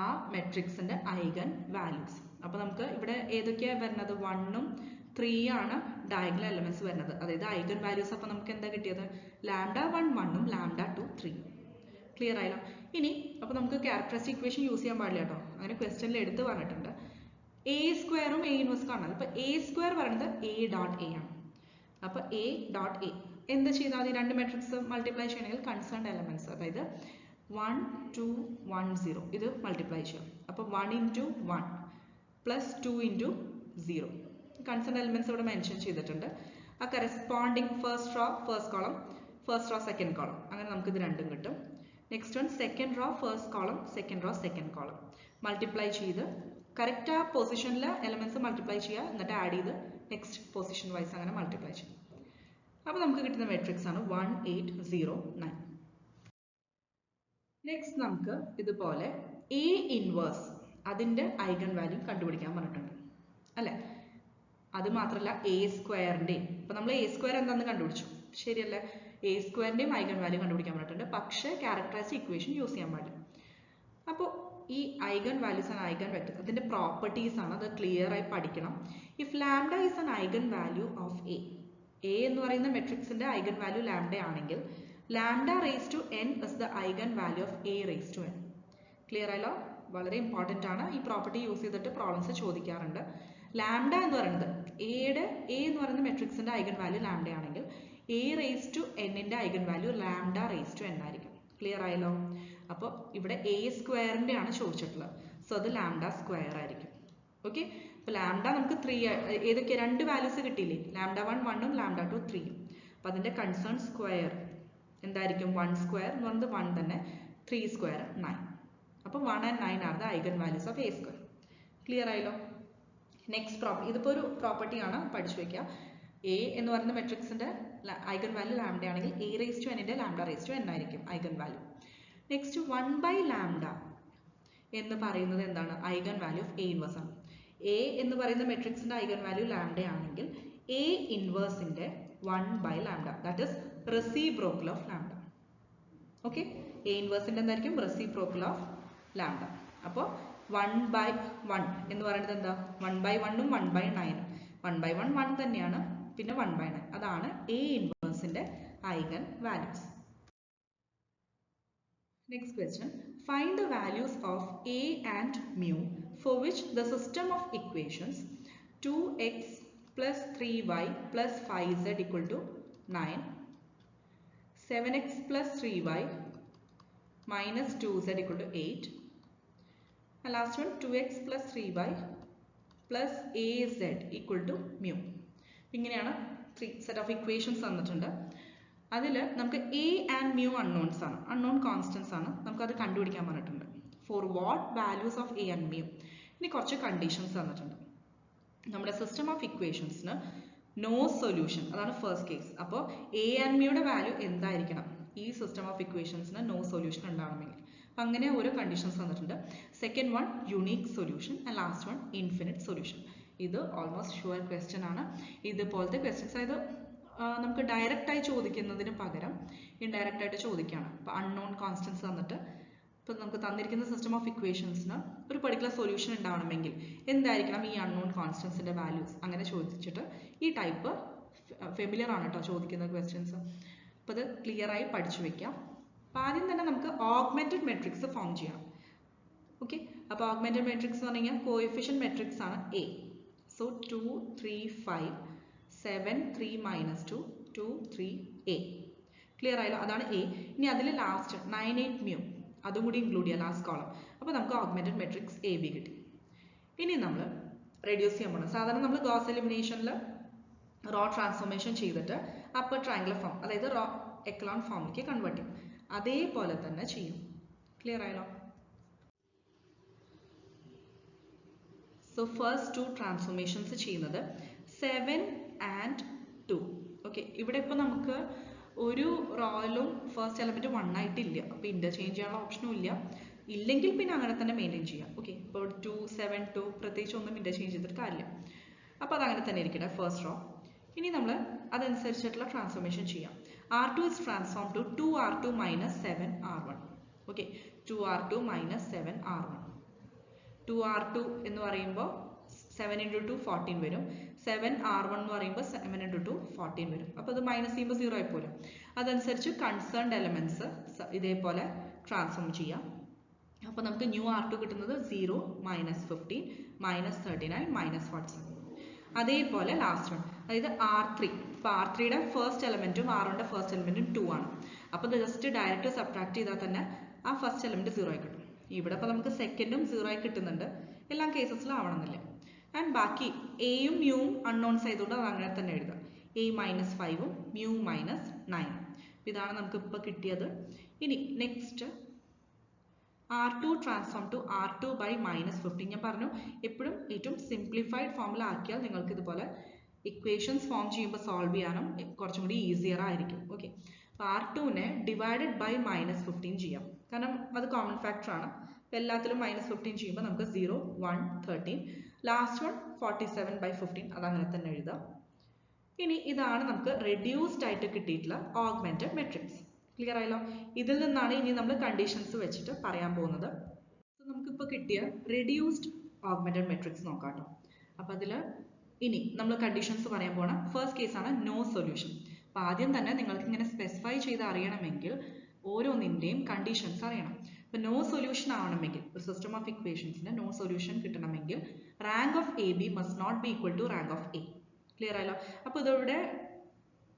ആ മെട്രിക്സിന്റെ ഐഗൺ വാല്യൂസ്. അപ്പോൾ നമുക്ക് ഇവിടെ ഏതൊക്കെയാണ് വരുന്നത്? 1 ഉം 3 ആണ് ഡയഗണൽ എലമെന്റ്സ് വരുന്നത്, അതായത് ഐഗൺ വാല്യൂസ്. അപ്പോൾ നമുക്ക് എന്താ കിട്ടിയത്? λ1 1 ഉം λ2 3. ക്ലിയർ ആയല്ലോ? ഇനി അപ്പോൾ നമുക്ക് ക്യാരക്ടറിസ്റ്റിക് ഇക്വേഷൻ യൂസ് ചെയ്യാൻ പാടില്ല കേട്ടോ, അങ്ങനെ ക്വസ്റ്റ്യനിൽ എടുത്ത് പറഞ്ഞിട്ടുണ്ട്. എ സ്ക്വയറും എ ഇൻവേഴ്സ് കാണാം. അപ്പോൾ എ സ്ക്വയർ പറയുന്നത് എ ഡോട്ട് എ ആണ്. അപ്പോൾ എ ഡോട്ട് എ എന്ത് ചെയ്താൽ മതി? രണ്ട് മെട്രിക്സ് മൾട്ടിപ്ലൈ ചെയ്യണമെങ്കിൽ കൺസേൺഡ് എലമെന്റ്സ്, അതായത് 1 2 1 0 ഇത് മൾട്ടിപ്ലൈ ചെയ്യാം. അപ്പോൾ 1 into 1 plus 2 into 0 concerned elements ഇവിടെ മെൻഷൻ ചെയ്തിട്ടുണ്ട്. ആ corresponding first row first column, first row second column, അങ്ങനെ നമുക്ക് ഇത് രണ്ടും കിട്ടും. Next one second row first column, second row second column multiply ചെയ്ത് കറക്റ്റ് ആ പൊസിഷനിൽ എലമെന്റ്സ് മൾട്ടിപ്ലൈ ചെയ്യുക, എന്നിട്ട് ആഡ് ചെയ്ത് നെക്സ്റ്റ് പൊസിഷൻ വൈസ് അങ്ങനെ മൾട്ടിപ്ലൈ ചെയ്യും. അപ്പോൾ നമുക്ക് കിട്ടുന്ന മെട്രിക്സ് ആണ് 1 8 0 9. നെക്സ്റ്റ് നമുക്ക് ഇതുപോലെ എ ഇൻവേഴ്സ് അതിന്റെ ഐഗൺ വാല്യൂ കണ്ടുപിടിക്കാൻ പറഞ്ഞിട്ടുണ്ട് അല്ലേ? അത് മാത്രമല്ല എ സ്ക്വയറിന്റെയും. അപ്പോൾ നമ്മൾ എ സ്ക്വയർ എന്താണെന്ന് കണ്ടുപിടിച്ചു, ശരിയല്ലേ? എ സ്ക്വയറിന്റെയും ഐഗൺ വാല്യൂ കണ്ടുപിടിക്കാൻ പറഞ്ഞിട്ടുണ്ട്. പക്ഷേ ക്യാരക്ടറിസ്റ്റിക് ഇക്വേഷൻ യൂസ് ചെയ്യാൻ പാടില്ല. അപ്പോൾ ഈ eigen values and eigen vector അതിന്റെ പ്രോപ്പർട്ടീസ് ആണ്, അത് ക്ലിയർ ആയി പഠിക്കണം. If lambda is an eigen value of A, A എന്ന് പറയുന്ന മെട്രിക്സിന്റെ ഐഗൺ വാല്യൂ ലാംഡ ആണെങ്കിൽ lambda raise to n is the eigen value of A raise to n. Clear ആയല്ലോ? വളരെ ഇമ്പോർട്ടൻ്റ് ആണ്. ഈ പ്രോപ്പർട്ടി യൂസ് ചെയ്തിട്ട് പ്രോബ്ലംസ് ചോദിക്കാറുണ്ട്. ലാംഡ എന്ന് പറയുന്നത് എ എന്ന് പറയുന്ന മെട്രിക്സിന്റെ ഐഗൺ വാല്യൂ ലാംഡ ആണെങ്കിൽ A raise to n-ന്റെ eigen value lambda raise to n ആയിരിക്കും. ക്ലിയർ ആയല്ലോ? അപ്പോൾ ഇവിടെ എ സ്ക്വയറിന്റെ ആണ് ചോദിച്ചിട്ടുള്ളത്, സോ അത് ലാംഡ സ്ക്വയർ ആയിരിക്കും. ഓക്കെ. അപ്പോൾ ലാംഡ നമുക്ക് 3 ഏതൊക്കെ രണ്ട് വാല്യൂസ് കിട്ടിയില്ലേ? λ1 1 ഉം λ2 3 ഉം. അപ്പോൾ അതിന്റെ കൺസേൺ സ്ക്വയർ എന്തായിരിക്കും? 1 സ്ക്വയർ എന്ന് പറയുന്നത് 1 തന്നെ, 3 സ്ക്വയർ 9. അപ്പോൾ 1 and 9 are the eigen values of A square. Clear ആയല്ലോ? നെക്സ്റ്റ് പ്രോപ്പർട്ടി, ഇതിപ്പോൾ ഒരു പ്രോപ്പർട്ടിയാണ്, പഠിച്ചു വയ്ക്കുക. എ എന്ന് പറയുന്ന മെട്രിക്സിന്റെ ഐഗൺ വാല്യൂ ലാംഡ ആണെങ്കിൽ എ റേസ് ടു n-ന്റെ ലാംഡ റേസ് ടു n ആയിരിക്കും ഐഗൺ വാല്യൂ. നെക്സ്റ്റ് 1/λ എന്ന് പറയുന്നത് എന്താണ്? Eigen value of A inverse ആണ്. എ എന്ന് പറയുന്ന മെട്രിക്സിന്റെ ഐഗൺ വാല്യൂ ലാംഡ ആണെങ്കിൽ എ ഇൻവേഴ്സിന്റെ 1/λ that is reciprocal of lambda. Okay. A ഇൻവേഴ്സിന്റെ എന്തായിരിക്കും? Reciprocal of lambda. അപ്പോൾ 1/1 എന്ന് പറയുന്നത് എന്താ? 1/1ഉം 1/9. 1/1 1 തന്നെയാണ്, പിന്നെ 1/9. അതാണ് A ഇൻവേഴ്സിന്റെ eigen values. Next question. Find the values of A and mu for which the system of equations 2x plus 3y plus 5z equal to 9, 7x plus 3y minus 2z equal to 8, and last one 2x plus 3y plus az equal to mu. ഇങ്ങനെയാണ് 3 set of equations തന്നിട്ടുണ്ട്. അതിൽ നമുക്ക് A and mu unknowns ആണ്, unknown constants ആണ്, നമുക്കത് കണ്ടുപിടിക്കാൻ പറഞ്ഞിട്ടുണ്ട്. For what values of A and mu? ഇനി കുറച്ച് കണ്ടീഷൻസ് തന്നിട്ടുണ്ട്. നമ്മുടെ സിസ്റ്റം ഓഫ് ഇക്വേഷൻസിന് നോ സൊല്യൂഷൻ, അതാണ് ഫസ്റ്റ് കേസ്. അപ്പോൾ A and muയുടെ വാല്യൂ എന്തായിരിക്കണം ഈ സിസ്റ്റം ഓഫ് ഇക്വേഷൻസിന് നോ സൊല്യൂഷൻ ഉണ്ടാവണമെങ്കിൽ? അപ്പം അങ്ങനെ ഓരോ കണ്ടീഷൻസ് തന്നിട്ടുണ്ട്. Second one unique solution, and last one infinite solution. ഇത് ഓൾമോസ്റ്റ് ഷുവർ ക്വസ്റ്റ്യൻ ആണ്. ഇതുപോലത്തെ ക്വസ്റ്റ്യൻസ്, അതായത് നമുക്ക് ഡയറക്റ്റായി ചോദിക്കുന്നതിന് പകരം ഇൻഡയറക്റ്റ് ആയിട്ട് ചോദിക്കുകയാണ്. അപ്പോൾ അൺനോൺ കോൺസ്റ്റൻസ് തന്നിട്ട് ഇപ്പോൾ നമുക്ക് തന്നിരിക്കുന്ന സിസ്റ്റം ഓഫ് ഇക്വേഷൻസിന് ഒരു പർട്ടിക്കുലർ സൊല്യൂഷൻ ഉണ്ടാവണമെങ്കിൽ എന്തായിരിക്കണം ഈ അൺനോൺ കോൺസ്റ്റൻസിൻ്റെ വാല്യൂസ്, അങ്ങനെ ചോദിച്ചിട്ട് ഈ ടൈപ്പ് ഫെമിലിയർ ആണ് കേട്ടോ ചോദിക്കുന്ന ക്വസ്റ്റ്യൻസ്. അപ്പോൾ അത് ക്ലിയർ ആയി പഠിച്ചു വെക്കാം. അപ്പോൾ ആദ്യം തന്നെ നമുക്ക് ഓഗ്മെന്റഡ് മെട്രിക്സ് ഫോം ചെയ്യണം. ഓക്കെ, അപ്പോൾ ഓഗ്മെന്റഡ് മെട്രിക്സ് എന്ന് പറഞ്ഞു കഴിഞ്ഞാൽ കോഎഫിഷ്യന്റ് മെട്രിക്സ് ആണ് A. So 2 3 5 7 3 minus 2 2 3 A. Clear ആയല്ലോ, അതാണ് A. ഇനി അതിൽ ലാസ്റ്റ് 9 8 mu അതും കൂടി ഇൻക്ലൂഡ് ചെയ്യാം ലാസ്റ്റ് കോളം. അപ്പോൾ നമുക്ക് ഓഗ്മെന്റഡ് മെട്രിക്സ് AB കിട്ടി. ഇനി നമ്മൾ റെഡ്യൂസ് ചെയ്യാൻ പോകണം. സാധാരണ നമ്മൾ ഗോസ് എലിമിനേഷനിൽ റോ ട്രാൻസ്ഫോർമേഷൻ ചെയ്തിട്ട് അപ്പർ ട്രയാങ്കുലർ ഫോം, അതായത് റോ എക്കലോൺ ഫോമിലേക്ക് കൺവേർട്ട് ചെയ്യും. അതേപോലെ തന്നെ ചെയ്യും. ക്ലിയർ ആയല്ലോ. സോ ഫസ്റ്റ് 2 ട്രാൻസ്ഫോർമേഷൻസ് ചെയ്യുന്നത് 7 and 2. ഓക്കെ, ഇവിടെ ഇപ്പോൾ നമുക്ക് ഒരു റോയിലും ഫസ്റ്റ് എലമെന്റ് 1 ആയിട്ടില്ല, അപ്പോൾ ഇന്റർചേഞ്ച് ചെയ്യാനുള്ള ഓപ്ഷനും ഇല്ല. ഇല്ലെങ്കിൽ പിന്നെ അങ്ങനെ തന്നെ മെയിൻറ്റെയിൻ ചെയ്യാം. ഓക്കെ, ഇപ്പോൾ 2 7 2 പ്രത്യേകിച്ച് ഒന്നും ഇന്റർചേഞ്ച് ചെയ്തിട്ട് കാര്യമില്ല. അപ്പോൾ അതങ്ങനെ തന്നെ ഇരിക്കട്ടെ ഫസ്റ്റ് റോ. ഇനി നമ്മൾ അതനുസരിച്ചിട്ടുള്ള ട്രാൻസ്ഫോർമേഷൻ ചെയ്യാം. R2 is transformed to 2R2 minus 7R1. Okay, 2R2 minus 7R1. 2R2 എന്ന് പറയുമ്പോൾ 7 into 2 14 വരും. 7R1 എന്ന് പറയുമ്പോൾ 7 into 2 14 വരും. അപ്പോൾ അത് മൈനസ് ചെയ്യുമ്പോൾ 0 ആയി പോലും. അതനുസരിച്ച് കൺസേൺഡ് എലമെന്റ്സ് ഇതേപോലെ ട്രാൻസ്ഫോം ചെയ്യാം. അപ്പോൾ നമുക്ക് ന്യൂ R2 കിട്ടുന്നത് 0 minus 15 minus 39 minus 47. അതേപോലെ ലാസ്റ്റ് വൺ, അതായത് R3. ഇപ്പോൾ R3യുടെ ഫസ്റ്റ് എലമെന്റും R1ന്റെ ഫസ്റ്റ് എലമെന്റും 2 ആണ്. അപ്പോൾ ജസ്റ്റ് ഡയറക്റ്റ് സബ്ട്രാക്ട് ചെയ്താൽ തന്നെ ആ ഫസ്റ്റ് എലമെന്റ് 0 ആയി കിട്ടും. ഇവിടെ ഇപ്പോൾ നമുക്ക് സെക്കൻഡും 0 ആയി കിട്ടുന്നുണ്ട്. എല്ലാ കേസസിലും ആവണമെന്നില്ല. ആൻഡ് ബാക്കി എയും മ്യൂവും അൺനോൺസ് ആയതുകൊണ്ട് അത് അങ്ങനെ തന്നെ എഴുതാം. A minus 5ഉം mu minus 9. ഇതാണ് നമുക്ക് ഇപ്പോൾ കിട്ടിയത്. ഇനി next R2 transform to R2 by minus 15. ഞാൻ പറഞ്ഞു എപ്പോഴും ഏറ്റവും സിംപ്ലിഫൈഡ് ഫോമിൽ ആക്കിയാൽ നിങ്ങൾക്ക് ഇതുപോലെ ഇക്വേഷൻസ് ഫോം ചെയ്യുമ്പോൾ സോൾവ് ചെയ്യാനും കുറച്ചും കൂടി ഈസിയർ ആയിരിക്കും. ഓക്കെ, അപ്പോൾ R2നെ ഡിവൈഡഡ് ബൈ minus 15 ചെയ്യാം, കാരണം അത് കോമൺ ഫാക്ടർ ആണ്. എല്ലാത്തിലും minus 15 ചെയ്യുമ്പോൾ നമുക്ക് 0 1 13, ലാസ്റ്റ് വൺ 47 by 15, അതങ്ങനെ തന്നെ എഴുതാം. ഇനി ഇതാണ് നമുക്ക് റെഡ്യൂസ്ഡ് ആയിട്ട് കിട്ടിയിട്ടുള്ള ഓഗ്മെന്റഡ് മെട്രിക്സ്. ക്ലിയർ ആയല്ലോ. ഇതിൽ നിന്നാണ് ഇനി നമ്മൾ കണ്ടീഷൻസ് വെച്ചിട്ട് പറയാൻ പോകുന്നത്. നമുക്കിപ്പോൾ കിട്ടിയ റെഡ്യൂസ്ഡ് ഓഗ്മെന്റഡ് മെട്രിക്സ് നോക്കാം കേട്ടോ. അപ്പോൾ അതിൽ ഇനി നമ്മൾ കണ്ടീഷൻസ് പറയാൻ പോണ ഫസ്റ്റ് കേസാണ് നോ സൊല്യൂഷൻ. അപ്പോൾ ആദ്യം തന്നെ നിങ്ങൾക്ക് ഇങ്ങനെ സ്പെസിഫൈ ചെയ്ത് അറിയണമെങ്കിൽ ഓരോന്നിൻ്റെയും കണ്ടീഷൻസ് അറിയണം. ഇപ്പോൾ നോ സൊല്യൂഷൻ ആവണമെങ്കിൽ, ഒരു സിസ്റ്റം ഓഫ് ഇക്വേഷൻസിന് നോ സൊല്യൂഷൻ കിട്ടണമെങ്കിൽ rank of A B must not be equal to rank of A. Clear ആയല്ലോ. അപ്പോൾ ഇതിവിടെ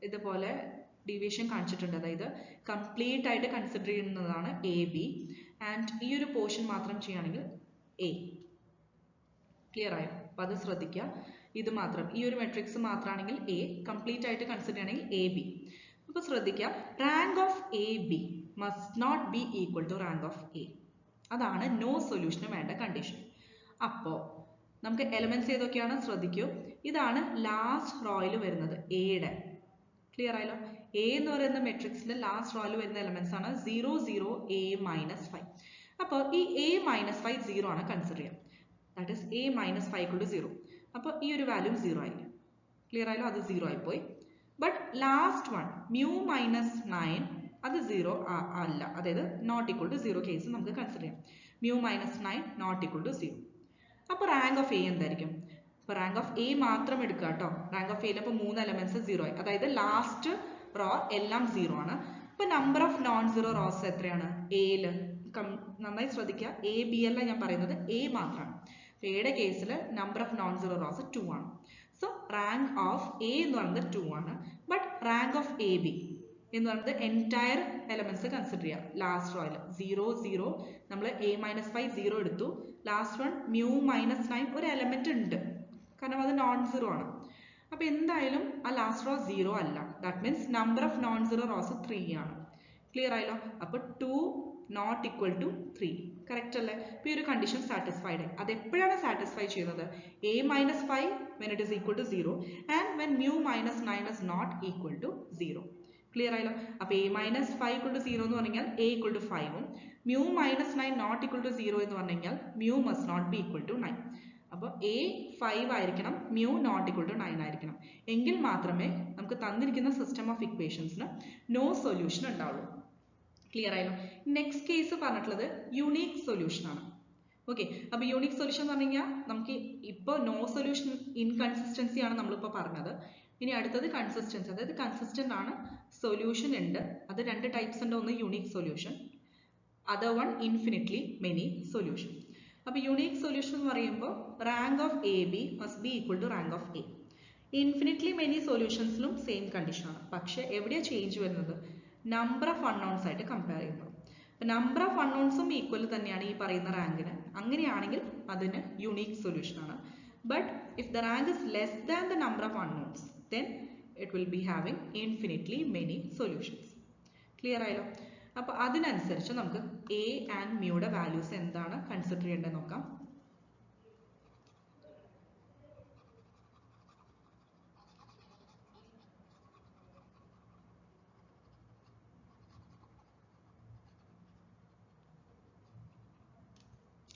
ഇതുപോലെ ഡീവിയേഷൻ കാണിച്ചിട്ടുണ്ട്, അതായത് കംപ്ലീറ്റ് ആയിട്ട് കൺസിഡർ ചെയ്യുന്നതാണ് എ ബി, ആൻഡ് ഈ ഒരു പോർഷൻ മാത്രം ചെയ്യുകയാണെങ്കിൽ എ. ക്ലിയർ ആയോ? അപ്പോൾ അത് ശ്രദ്ധിക്കുക. ഇത് മാത്രം, ഈ ഒരു മെട്രിക്സ് മാത്രമാണെങ്കിൽ എ, കംപ്ലീറ്റ് ആയിട്ട് കൺസിഡർ ചെയ്യണമെങ്കിൽ എ ബി. അപ്പോൾ ശ്രദ്ധിക്കുക, rank of A B must not be equal to rank of A. അതാണ് നോ സൊല്യൂഷന് വേണ്ട കണ്ടീഷൻ. അപ്പോൾ നമുക്ക് എലമെന്റ്സ് ഏതൊക്കെയാണ് ശ്രദ്ധിക്കൂ. ഇതാണ് ലാസ്റ്റ് റോയിൽ വരുന്നത് എയുടെ. ക്ലിയർ ആയല്ലോ. എ എന്ന് പറയുന്ന മെട്രിക്സിന്റെ ലാസ്റ്റ് റോയിൽ വരുന്ന എലമെന്റ്സ് ആണ് 0 0 a minus 5. അപ്പോൾ ഈ a minus 5 0 ആണ് കൺസിഡർ ചെയ്യാം. That is a minus 5 equal to 0. അപ്പോൾ ഈ ഒരു വാല്യൂ 0 ആയി. ക്ലിയർ ആയല്ലോ, അത് 0 ആയി പോയി. But last one mu minus 9 അത് 0 അല്ല, അതായത് നോട്ട് ഈക്വൽ ടു 0 കേസ് നമുക്ക് കൺസിഡർ ചെയ്യാം. mu minus 9 not equal to 0. അപ്പോൾ റാങ്ക് ഓഫ് എ എന്തായിരിക്കും? അപ്പോൾ റാങ്ക് ഓഫ് എ മാത്രം എടുക്കുക കേട്ടോ. റാങ്ക് ഓഫ് എയിൽ അപ്പോൾ 3 എലമെന്റ്സ് 0 ആയി, അതായത് ലാസ്റ്റ് റോ എല്ലാം 0 ആണ്. അപ്പോൾ number of non zero rose എത്രയാണ് എയിൽ? നന്നായി ശ്രദ്ധിക്കുക, എ ബി അല്ല ഞാൻ പറയുന്നത്, എ മാത്രമാണ്. എയുടെ കേസിൽ number of non zero rose 2 ആണ്. സോ റാങ്ക് ഓഫ് എ എന്ന് പറയുന്നത് 2 ആണ്. But rank of A B എന്ന് പറയുന്നത് എൻറ്റയർ എലമെന്റ്സ് കൺസിഡർ ചെയ്യാം. ലാസ്റ്റ് റോയിൽ 0 0 നമ്മൾ എ മൈനസ് 5 0 എടുത്തു. ലാസ്റ്റ് വൺ mu minus 9 ഒരു എലമെന്റ് ഉണ്ട്, കാരണം അത് നോൺ സീറോ ആണ്. അപ്പോൾ എന്തായാലും ആ ലാസ്റ്റ് റോ 0 അല്ല. That means number of non zero rose 3 ആണ്. ക്ലിയർ ആയല്ലോ? അപ്പോൾ 2 നോട്ട് ഈക്വൽ ടു 3. കറക്റ്റ് അല്ലേ? അപ്പോൾ ഈ ഒരു കണ്ടീഷൻ സാറ്റിസ്ഫൈഡ് ആയി. അത് എപ്പോഴാണ് സാറ്റിസ്ഫൈ ചെയ്യുന്നത്? A minus 5 when it is equal to 0 and when mu minus 9 is not equal to 0. Clear ആയല്ലോ? അപ്പോൾ എ മൈനസ് 5 ഈക്വൽ ടു 0 എന്ന് പറഞ്ഞാൽ എ ഈക്വൽ ടു 5ഉം mu minus 9 not equal to 0 എന്ന് പറഞ്ഞു കഴിഞ്ഞാൽ mu must not be equal to 9. അപ്പോൾ A 5 ആയിരിക്കണം, mu നോട്ട് ഈക്വൽ ടു 9 ആയിരിക്കണം. എങ്കിൽ മാത്രമേ നമുക്ക് തന്നിരിക്കുന്ന സിസ്റ്റം ഓഫ് ഇക്വേഷൻസിന് നോ സൊല്യൂഷൻ ഉണ്ടാവുള്ളൂ. ക്ലിയർ ആയല്ലോ? നെക്സ്റ്റ് കേസ് പറഞ്ഞിട്ടുള്ളത് യുണീക് സൊല്യൂഷൻ ആണ്. ഓക്കെ, അപ്പോൾ യുണീക് സൊല്യൂഷൻ എന്ന് പറഞ്ഞു കഴിഞ്ഞാൽ നമുക്ക് ഇപ്പോൾ നോ സൊല്യൂഷൻ ഇൻകൺസിസ്റ്റൻസി ആണ് നമ്മളിപ്പോൾ പറഞ്ഞത്. ഇനി അടുത്തത് കൺസിസ്റ്റൻസി, അതായത് കൺസിസ്റ്റന്റ് ആണ്, സൊല്യൂഷൻ ഉണ്ട്. അത് രണ്ട് ടൈപ്സ് ഉണ്ട്, ഒന്ന് unique solution, other one infinitely many solution. അപ്പോൾ യുണീക് സൊല്യൂഷൻ എന്ന് പറയുമ്പോൾ rank of A B must be equal to rank of A. Infinitely many സൊല്യൂഷൻസിലും സെയിം കണ്ടീഷൻ ആണ്. പക്ഷേ എവിടെയാണ് ചേഞ്ച് വരുന്നത്? നമ്പർ ഓഫ് അൺനോൺസ് ആയിട്ട് കമ്പയർ ചെയ്യുമ്പോൾ. നമ്പർ ഓഫ് അൺനോൺസും ഈക്വൽ തന്നെയാണ് ഈ പറയുന്ന റാങ്കിന്. അങ്ങനെയാണെങ്കിൽ അതിന് യുണീക് സൊല്യൂഷൻ ആണ്. But if the rank is less than the number of unknowns then it will be having infinitely many solutions. Clear ആയല്ലോ? അപ്പോൾ അതിനനുസരിച്ച് നമുക്ക് എ ആൻഡ് മ്യൂയുടെ വാല്യൂസ് എന്താണ് കൺസിഡർ ചെയ്യേണ്ടത് നോക്കാം.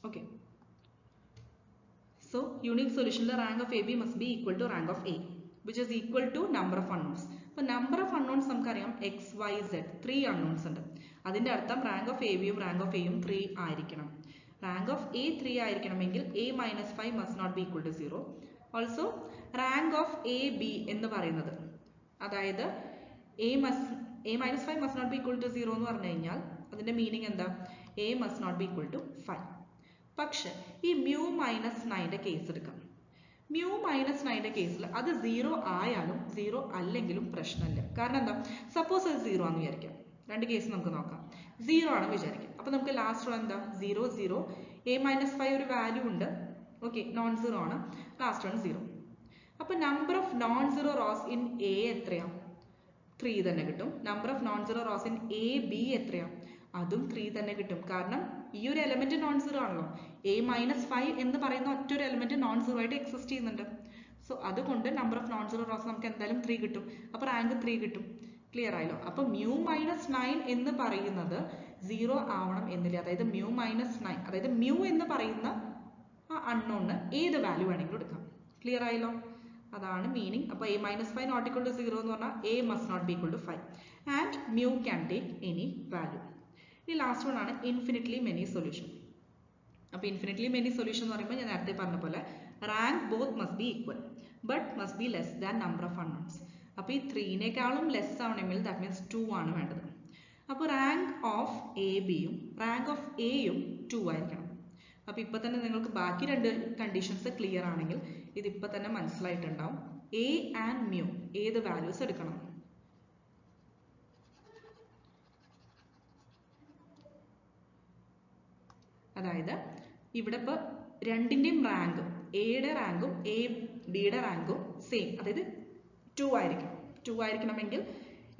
ഓക്കെ, സോ യുണീക് സൊല്യൂഷനിലെ rank of A B must be equal to rank of A which is equal to number of unknowns. അപ്പോൾ നമ്പർ ഓഫ് അൺനോൺസ് നമുക്കറിയാം എക്സ് വൈ സെഡ് 3 അൺനോൺസ് ഉണ്ട്. അതിൻ്റെ അർത്ഥം റാങ്ക് ഓഫ് എ ബിയും rank of എയും 3 ആയിരിക്കണം. Rank of A 3 ആയിരിക്കണമെങ്കിൽ A minus 5 must not be equal to 0. Also rank of A B എന്ന് പറയുന്നത്, അതായത് A minus 5 must not be equal to 0 എന്ന് പറഞ്ഞു കഴിഞ്ഞാൽ അതിൻ്റെ മീനിങ് എന്താ? A must not be equal to 5. പക്ഷെ ഈ mu minus 9ന്റെ കേസ് എടുക്കാം. mu minus 9ന്റെ കേസിൽ അത് 0 ആയാലും 0 അല്ലെങ്കിലും പ്രശ്നമില്ല. കാരണം എന്താ? സപ്പോസ് അത് 0 ആണെന്ന് വിചാരിക്കാം. രണ്ട് കേസ് നമുക്ക് നോക്കാം. 0 ആണെന്ന് വിചാരിക്കാം. അപ്പോൾ നമുക്ക് ലാസ്റ്റ് റോ എന്താ? 0 0. എ മൈനസ് 5 ഒരു വാല്യൂ ഉണ്ട്, ഓക്കെ, നോൺ സീറോ ആണ്. Last one 0. അപ്പോൾ number of non zero rose in A എത്രയാണ്? 3 തന്നെ കിട്ടും. Number of non zero rose in A B എത്രയാണ്? അതും 3 തന്നെ കിട്ടും. കാരണം ഈ ഒരു എലമെന്റ് നോൺ സീറോ ആണല്ലോ. എ മൈനസ് 5 എന്ന് പറയുന്ന ഒറ്റൊരു എലമെന്റ് നോൺ സീറോ ആയിട്ട് എക്സിസ്റ്റ് ചെയ്യുന്നുണ്ട്. സോ അതുകൊണ്ട് number of non zero rose നമുക്ക് എന്തായാലും 3 കിട്ടും. അപ്പോൾ റാങ്ക് 3 കിട്ടും. ക്ലിയർ ആയല്ലോ? അപ്പോൾ mu minus 9 എന്ന് പറയുന്നത് 0 ആവണം എന്നില്ല. അതായത് mu minus 9, അതായത് mu എന്ന് പറയുന്ന ആ അൺനോണിന് ഏത് വാല്യൂ വേണമെങ്കിലും എടുക്കാം. ക്ലിയർ ആയല്ലോ? അതാണ് മീനിങ്. അപ്പോൾ A minus 5 not equal to 0 എന്ന് പറഞ്ഞാൽ A must not be equal to 5 and mu can take any value. ഇനി ലാസ്റ്റ് വൺ ആണ് ഇൻഫിനിറ്റ്ലി മെനി സൊല്യൂഷൻ. അപ്പോൾ ഇൻഫിനിറ്റ്ലി മെനി സൊല്യൂഷൻ എന്ന് പറയുമ്പോൾ ഞാൻ നേരത്തെ പറഞ്ഞ പോലെ rank both must be equal but must be less than number of unknowns. അപ്പോൾ ഈ 3നേക്കാളും ലെസ് ആവണമെങ്കിൽ ദാറ്റ് മീൻസ് 2 ആണ് വേണ്ടത്. അപ്പോൾ റാങ്ക് ഓഫ് എ ബിയും റാങ്ക് ഓഫ് എയും 2 ആയിരിക്കണം. അപ്പോൾ ഇപ്പോൾ തന്നെ നിങ്ങൾക്ക് ബാക്കി രണ്ട് കണ്ടീഷൻസ് ക്ലിയർ ആണെങ്കിൽ ഇതിപ്പോൾ തന്നെ മനസ്സിലായിട്ടുണ്ടാവും. എ ആൻഡ് മ്യൂ ഏത് വാല്യൂസ് എടുക്കണം? അതായത് ഇവിടെ ഇപ്പോൾ രണ്ടിൻ്റെയും റാങ്ക്, എയുടെ റാങ്കും എ ബിയുടെ റാങ്കും സെയിം, അതായത് 2 ആയിരിക്കണം. 2 ആയിരിക്കണമെങ്കിൽ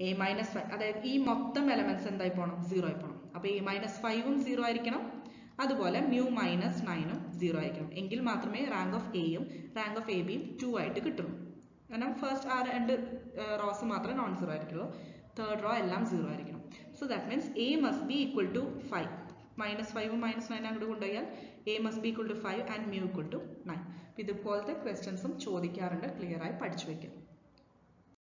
എ മൈനസ് 5, അതായത് ഈ മൊത്തം എലമെന്റ്സ് എന്തായി പോകണം? 0 ആയി പോകണം. അപ്പോൾ എ മൈനസ് 5ഉം 0 ആയിരിക്കണം, അതുപോലെ mu minus 9ഉം 0 ആയിരിക്കണം. എങ്കിൽ മാത്രമേ റാങ്ക് ഓഫ് എയും റാങ്ക് ഓഫ് എ ബിയും 2 ആയിട്ട് കിട്ടുള്ളൂ. കാരണം ഫസ്റ്റ് ആ രണ്ട് റോസ് മാത്രമേ നോൺ സീറോ ആയിരിക്കുള്ളൂ, തേർഡ് റോ എല്ലാം 0 ആയിരിക്കണം. So that means A must be equal to 5. -5ഉം -9 അങ്ങോട്ട് കൊണ്ടുപോയാൽ A must be equal to 5 and mu equal to 9. ഇതുപോലത്തെ ക്വസ്റ്റ്യൻസും ചോദിക്കാറുണ്ട്. ക്ലിയർ ആയി പഠിച്ചു വയ്ക്കുക.